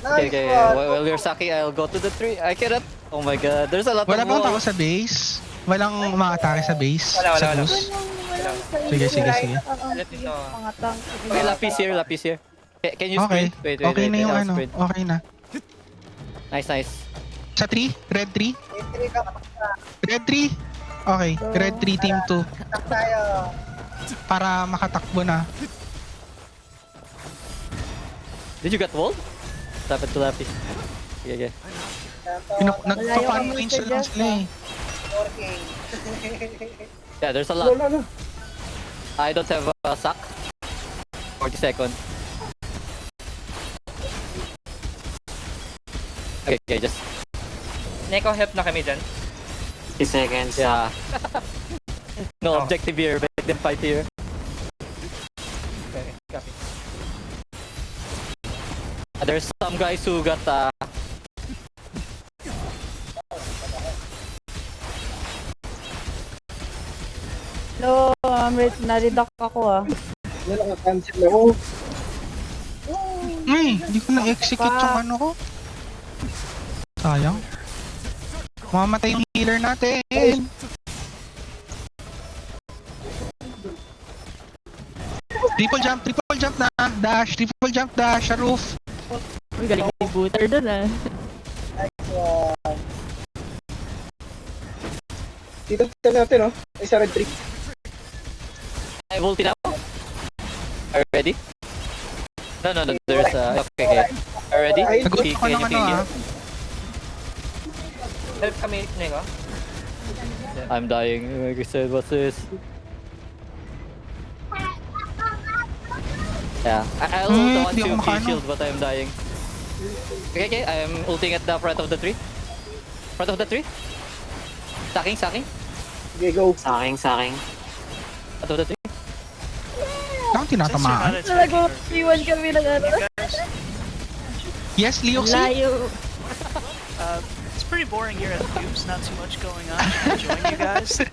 Okay. While you're Saki, I'll go to the 3. I cannot. Oh my god, there's a lot Wala of bang tao walls. sa base? Walang umaatake sa base? Wala. Sa boost? Sige. Let it know. Mga tank. Okay, Lapis here. Can you Okay. sprint? Wait, Okay na yung I'll ano. sprint. Okay na. Nice. Sa 3? Red 3? Team 3 ka. Red 3? Okay. Red 3, team 2. Attack tayo. Para makatakbo na. Did you get walled? Tap it to Lapis. Okay. Nagpa-fan points lang sila eh. 4K. Yeah, there's a lot. Wala. I don't have a sack. 40 seconds. Okay, just... Neko, help na kami dyan. 3 seconds. Yeah. No objective here, make them fight here. Okay, copy. There's some guys who got No, na-reduct ako ah. Wala naka-cancel ako. Hindi ko na-execute yung ano ko. Sayang. Mamatay yung healer natin. Triple jump na. Dash, triple jump dash, sa roof. Uy, galing ni Booter dun ah. Dito natin, oh. Ay, sa red 3. I have ulti now. Are you ready? No. There's okay. Already? Nagot ako ng ano ah. Help kami, Nego. I'm dying. Like I said, what's this? Yeah, I'll ult once hindi ako you makaano. shield, but I'm dying. Okay, I'm ulting at the front of the tree. Front of the tree. Sacking. Okay, go. Front of the tree. Saan tinatamaan? Talaga, iwan kami ng ano. Yes, Leoxy? Layo. It's pretty boring here at the Cubes. Not too much going on. Enjoying you guys. I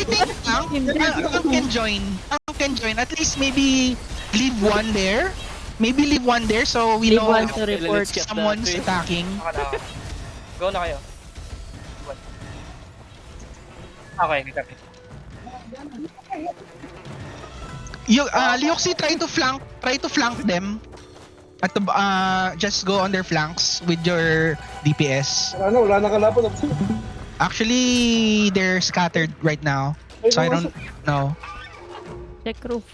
think Tank can join. Tank can join. At least maybe leave one there. Maybe leave one there so we Leave know one if to report. someone's attacking. Go na kayo. Okay, copy. Leoxy, try to flank them. At the, just go on their flanks with your DPS. Wala na kalaban. Actually, they're scattered right now. So I don't know. Check roof.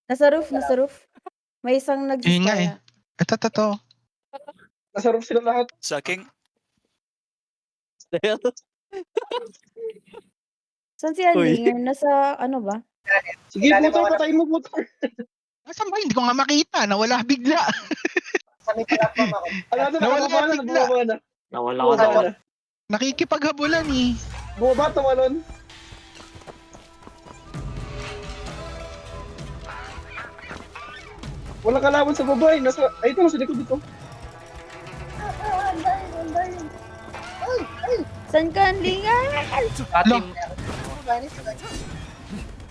Nasa roof. May isang Yun nga eh. nag-dispara. Ito. Nasa roof sila lahat. Sucking. Saan si Andinger? Nasa ano ba? Sige, Butor, patayin mo, Butor. Nasaan ba? Hindi ko nga makita. Nawala bigla. Nawala bigla. Nakikipaghabulan eh. Bumaba, tumalon. Walang kalaban sa babae. Ay, ito, nasa likod dito. Saan ka, Andinger? Lo.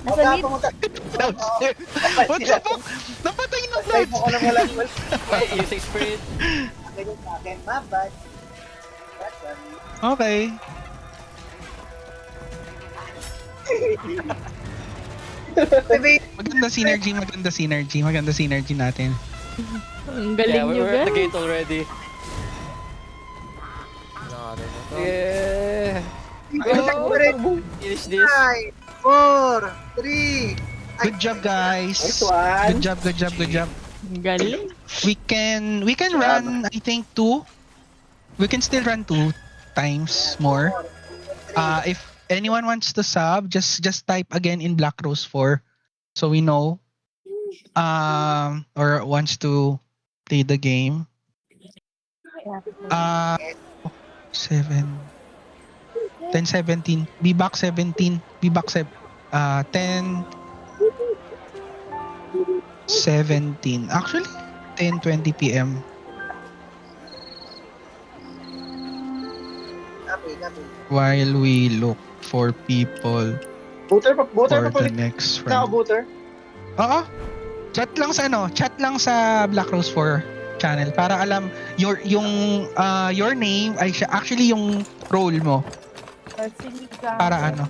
Nasa mid? What the fuck? Napatay na Clouds. Using spirit. Okay. Maganda synergy natin. Ang Yeah, galing nyo, we're at the guys. gate already. Yeah. Finish this. 4, 3. Good job, guys. Nice one. Good job. Ang galing. We can run, I think, 2. We can still run 2 times more. If anyone wants to sub, just type again in Black Rose 4 so we know. Or wants to play the game. 7 10 17 be back 17 be back 10 17 actually 10:20 PM. While we look for people Butor for the next round. Butor. Oo. Chat lang sa Black Rose 4 channel para alam your name ay siya actually yung role mo para ano.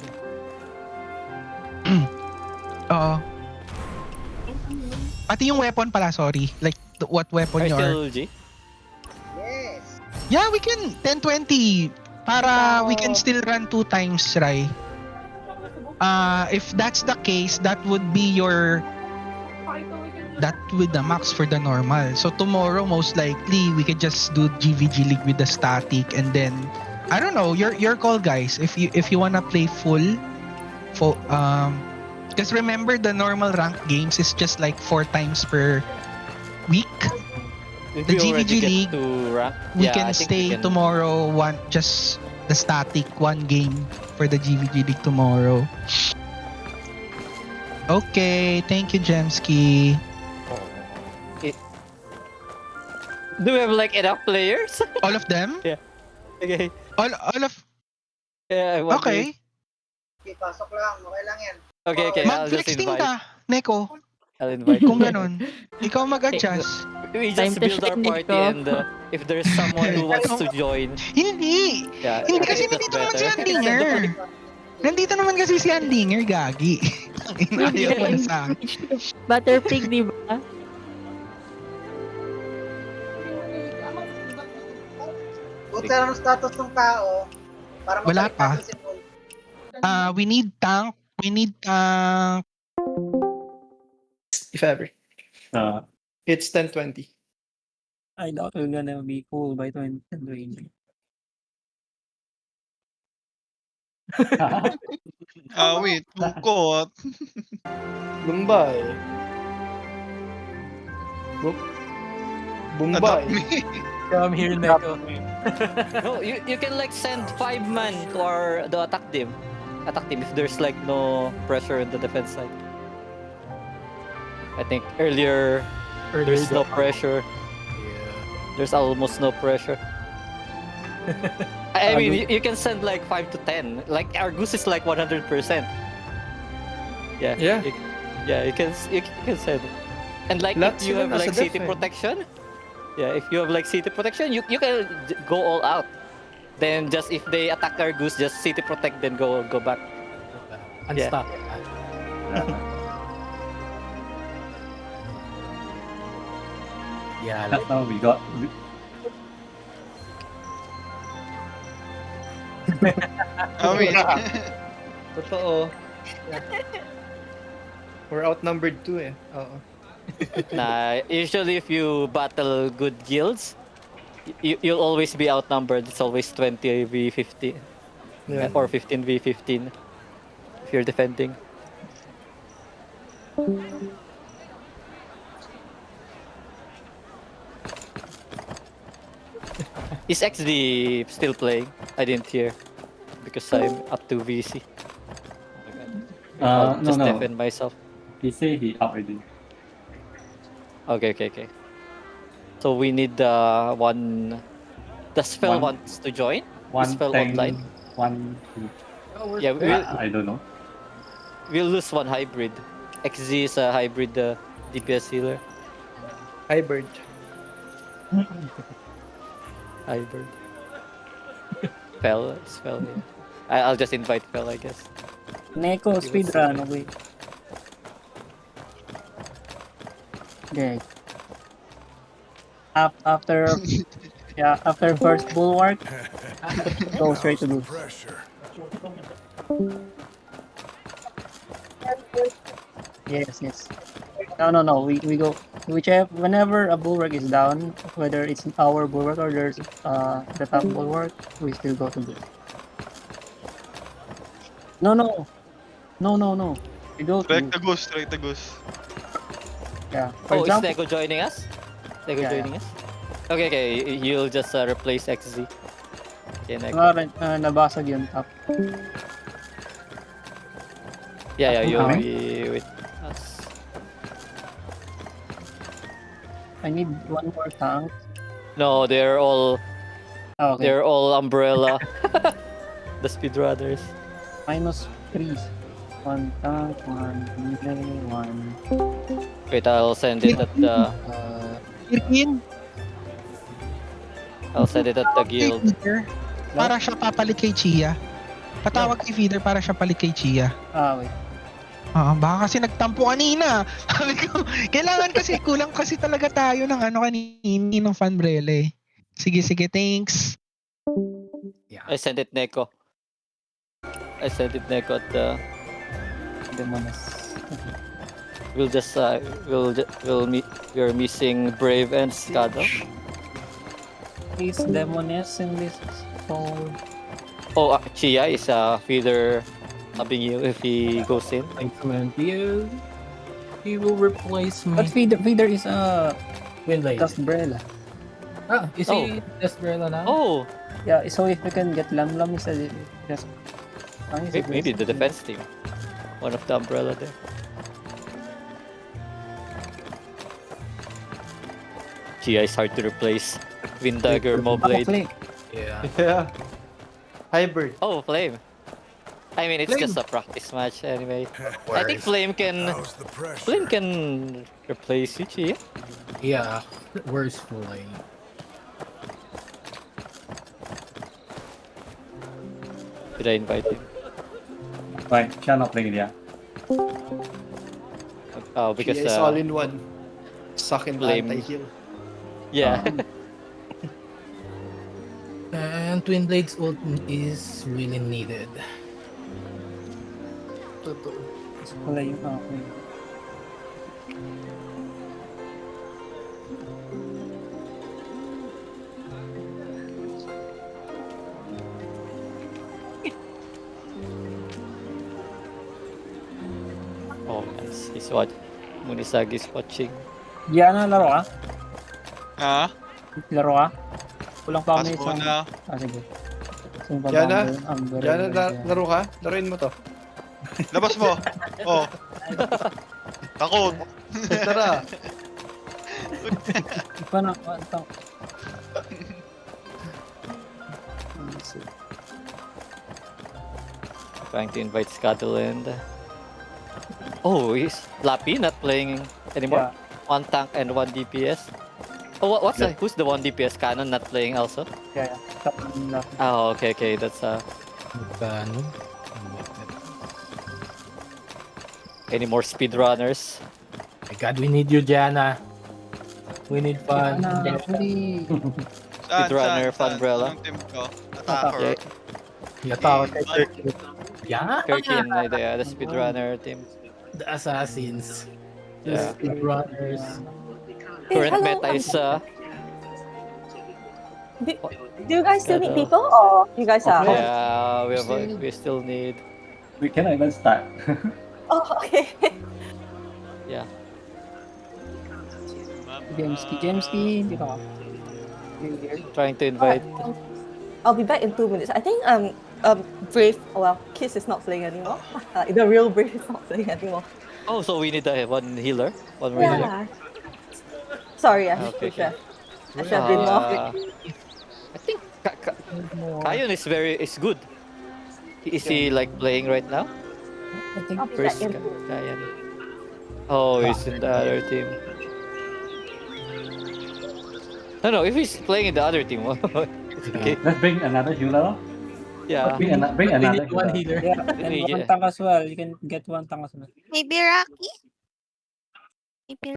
Oo. Pati yung weapon pala, sorry. Like what weapon you are. Still G? Yeah, we can 10:20 para we can still run 2 times, Rai. If that's the case, that would be that with the max for the normal. So tomorrow most likely we could just do GVG League with the static and then I don't know, your call, guys. If you wanna play full because remember the normal rank games is just like 4 times per week. Did The we already GVG get League, to rank? we Yeah, can I think stay we can. tomorrow just the static 1 game for the GVG League tomorrow. Okay, thank you, Jemski. Do we have like enough players? All of them? Okay. All of Yeah, I'm wondering. okay. Pasok lang. Okay lang yan. Okay, I'll just Mag-flexing invite. ka, Neko. I'll invite. Kung ganun. Ikaw mag-adjust. We Time just to build our shine, party Nico. and if there's someone who wants to join, Hindi. yeah, Hindi I kasi think nandito that's naman si better. Andinger. Nandito naman kasi si Andinger, gagi. Ayaw mo na sa akin. Butterpig, di ba? Buti ang status ng tao. Para Wala pa. We need tank We need tank. If ever. It's 10:20. I doubt we're gonna be cool by 2020. Wait, tungkot. Bombay. Bombay. Come here, Neko. No, you can like send 5 man to the attack team. Attack team if there's like no pressure in the defense side. I think earlier there's no pressure. There's almost no pressure. I mean, you can send like 5 to 10. Like our goose is like 100%. Yeah. Yeah. You can send. And like Lots if you have as a like city def, eh. protection, yeah, if you have like city protection, you can go all out. Then just if they attack our goose, just city protect, then go back. Unstop. Yeah, that's how we got. Wait. Totoo. We're outnumbered too eh. Oo. Nah, usually if you battle good guilds, you'll always be outnumbered. It's always 20v15 Yeah. or 15v15 if you're defending. Is XD still playing? I didn't hear because I'm up to VC. I'll just No. defend myself. He say he out already. Okay. So we need one. Does Spell wants to join? One Is Spell tank, online? one. Yeah, I don't know. we'll lose one hybrid. XZ is a hybrid DPS healer. Hybrid. Hybrid. Spell. Yeah. I'll just invite Fel, I guess. Neko, speedrun, okay. Okay. After after first bulwark, go straight to boost. Yes. No. We go whenever a bulwark is down, whether it's our bulwark or there's the top bulwark, we still go to boost. No. We go to Strike the goose. yeah. Oh, is Lego joining us? Joining us? Okay. You'll just replace XZ. Okay, Nego. Nabasag yung top. Yeah, you'll be with us. I need one more tank. No, they're all Okay. they're all umbrella. The speedrunners. -3. One tank, one melee, one. Wait, I'll send it at the I'll send it at the guild. Feeder, para siya papalit kay Chia. Patawag kay Feeder para siya palit kay Chia. Wait. Baka kasi nagtampo kanina. Sabi ko, kailangan kasi kulang kasi talaga tayo ng kanina ng Fanbrella eh. Sige, thanks. I sent it Neko. I sent it Neko at the Demoness. we're missing Brave and Skado. Is Demoness in this fold? Oh, Chia is a feeder helping you if he goes in. Excellent. He will replace me. But feeder is Windblade. Casbrella. Is he Desperella now? Oh, Yeah, so if we can get Lam instead, just maybe the defense team. One of the umbrella there. Chia is hard to replace. Windagger, Moblade. Yeah. Hybrid. Oh, Flame. I mean, it's just a practice match anyway. I think Flame can replace you, Chia. Yeah. Where's Flame? Did I invite him? Right, siya not playing yeah. Oh, because It's all in one. Suck and Flame. anti-heal. Yeah. And Twin Blade's ult is really needed. Totoo. Wala yung ako. Oh, nice. He's what? Munisagi is watching. Diana, laro ka? Ha? Laro ka? Kulang pa Pass kami mo na. sige. Sino ba Diana? ang Diana, laro ka? Laruin mo to. Labas mo. Oh. Takot. Tara. Paano? Trying to invite Scuttle. Oh, is Lappy not playing anymore? One tank and one DPS. Oh, what's that? Who's the one DPS? Cannon not playing also? Yeah. Oh, okay. That's Canon. Any more speedrunners? My God, we need you, Diana. We need fun. Speedrunner, Funbrella. Anong team ko? Attacker. Yeah? Kirky and the speedrunner team. The assassins. The Yeah. speedrunners. Current meta is Do you guys still need people or you guys are? yeah, we still need. We cannot even start. Oh, okay. Yeah. Jamesky, hindi ka. Trying to invite. I'll be back in 2 minutes. I think Brave. Well, Kiss is not playing anymore. The real Brave is not playing anymore. Oh, so we need one healer, one more healer. Yeah. Sorry, I Okay, should have. I should have been more. I think Kayon is good. Is he like playing right now? I think I'll be Where's back in. Kayan? Oh, he's in the other team. No, if he's playing in the other team, it's okay. Let's bring another healer. Yeah. Bring another One healer. Yeah, and one tank as well. You can get one tank as well. Maybe Rocky? Maybe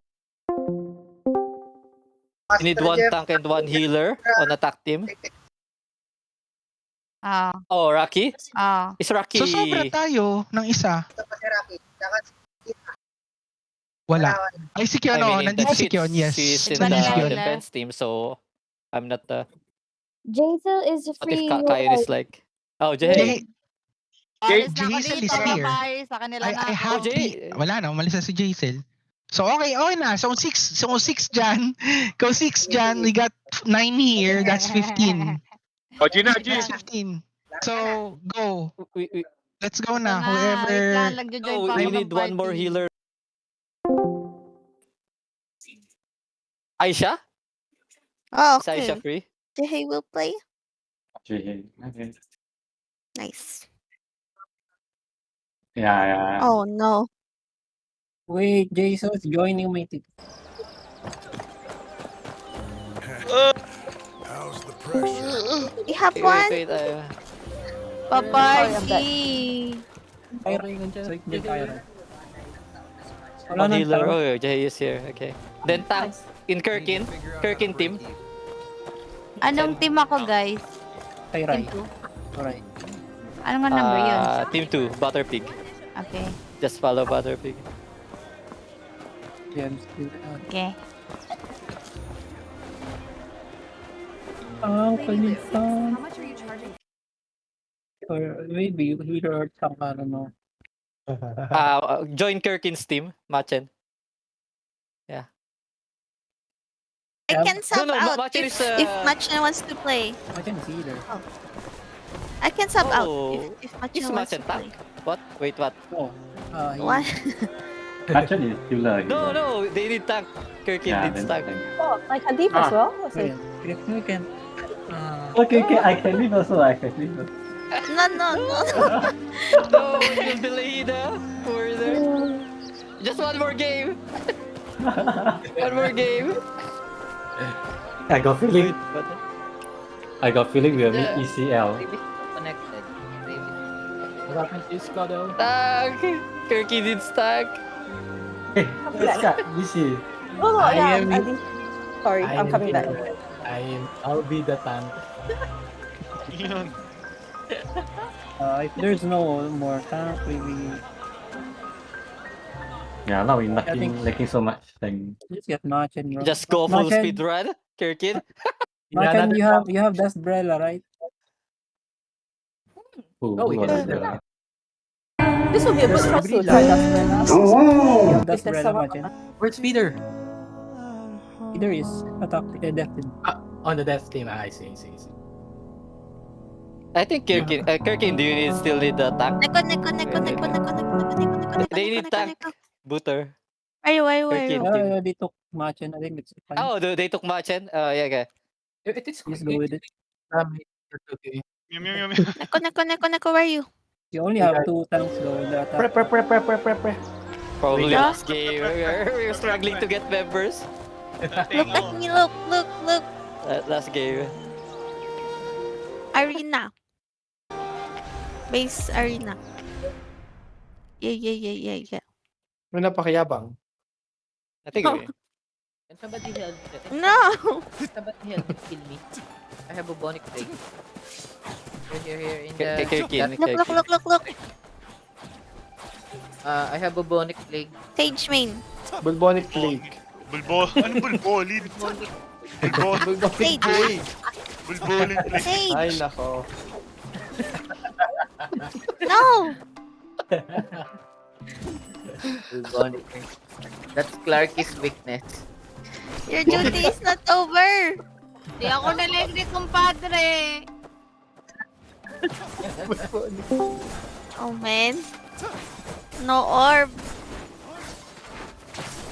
You need one tank and one healer on attack team. Oh, Rocky? Is Rocky... So sobra tayo ng isa. Wala. Ay, si Kion, nandito si Kion, yes. He's in Nandito si the Kion. defense team, so I'm not the... Jaisal is What free. if Kayon is like... Oh, Jay. Jaisal is here. sa kanila na. I have three. Wala na, umalis na si Jaisal. So okay na. So 6 dyan. Go 6 dyan. We got 9 here. That's 15. Oh, Gina, That's 15. So go. Let's go na. Wait Whoever. lang, nagjo-join Oh, pa we ako ng need one more party. healer. Aisha? Oh, Is Aisha free? Jihei will play. Okay. Nice. Yeah. Oh no. Wait, Jason is joining my team. How's the pressure? You have one? Wait. Paparty. One healer. Oh, Jay is here. Okay. Then tank in Kirkin team. Anong team ako, guys? Tyrai. Team 2? Alright. Ano nga number yun? Team 2, Butterpig. Okay. Just follow Butterpig. James. Okay. Kalitan. Or maybe healer or tank, I don't know. Join Kirkin's team, Machen. Yeah. I can sub out Machen if is, Machen wants to play. Machen is healer. I can sub out Oh, if is Machen wants to Machen play. tank? What? Wait, what? Oh. What? Actually, healer. No, they need tank. Kirkin needs tank. Oh, I can deep as well. Let's see. If we can. Okay, I can leave also. No. No, you'll delay the further. Just one more game. One more game. I got feeling. What? I got feeling we'll meet ECL. Connected. What happened to Scotto? Tank. Kirky needs tank. Hey, Scott, this is. Oh, I yeah. am- Sorry, I I'm am coming back. here. I'll be the tank. Yun. If there's no more tank, maybe Yeah, now we're I think- lacking so much. Like, Just get Machen, bro. Just go full Machen, speed run, Kirkin. Machen, you have Dustbrella, right? oh, we who can- was that? This would be a good choice to try Dustbrella. You have If there's Dustbrella, someone- Machen. Where's Peter? Either is attack adapted. On the death team. I see. I think Kirkin, do you still need the tank? They need tank. Booter. Why? Kirkin. They took Machen. I think it's fine. Oh, they took Machen? Yeah, okay. It is Just go with it. Okay. Neko, where are you? You only have 2 tanks though in the attack. Pre. Probably Yeah. last game. We're struggling to get members. Look at me, look. Last game. Arena. Base arena. Yeah. May napakayabang. I think we. Can somebody help? No! Somebody help me kill me. I have a bonic plague. Here in Kirkin, Look. I have a bonic plague. Sage main. Bulbonic Plague. Ano bulbolin? Bulbonic Sage. Plague. Bulbolin. Sage. Ay, nako. No! Bonic plague. That's Clarky's weakness. Your duty is not over. Di ako nalegri, kumpadre. Oh, man. No orb.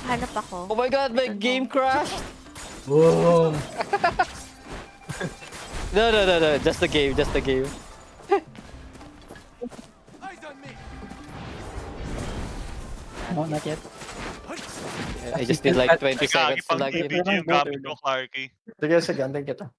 Hanap ako. Oh my god, my game crashed! Boom! No, just the game. No, not yet. I just need like 20 seconds to Nagkakipang log in. PPG yung gamit ko, Clarky. Sige, antayin kita.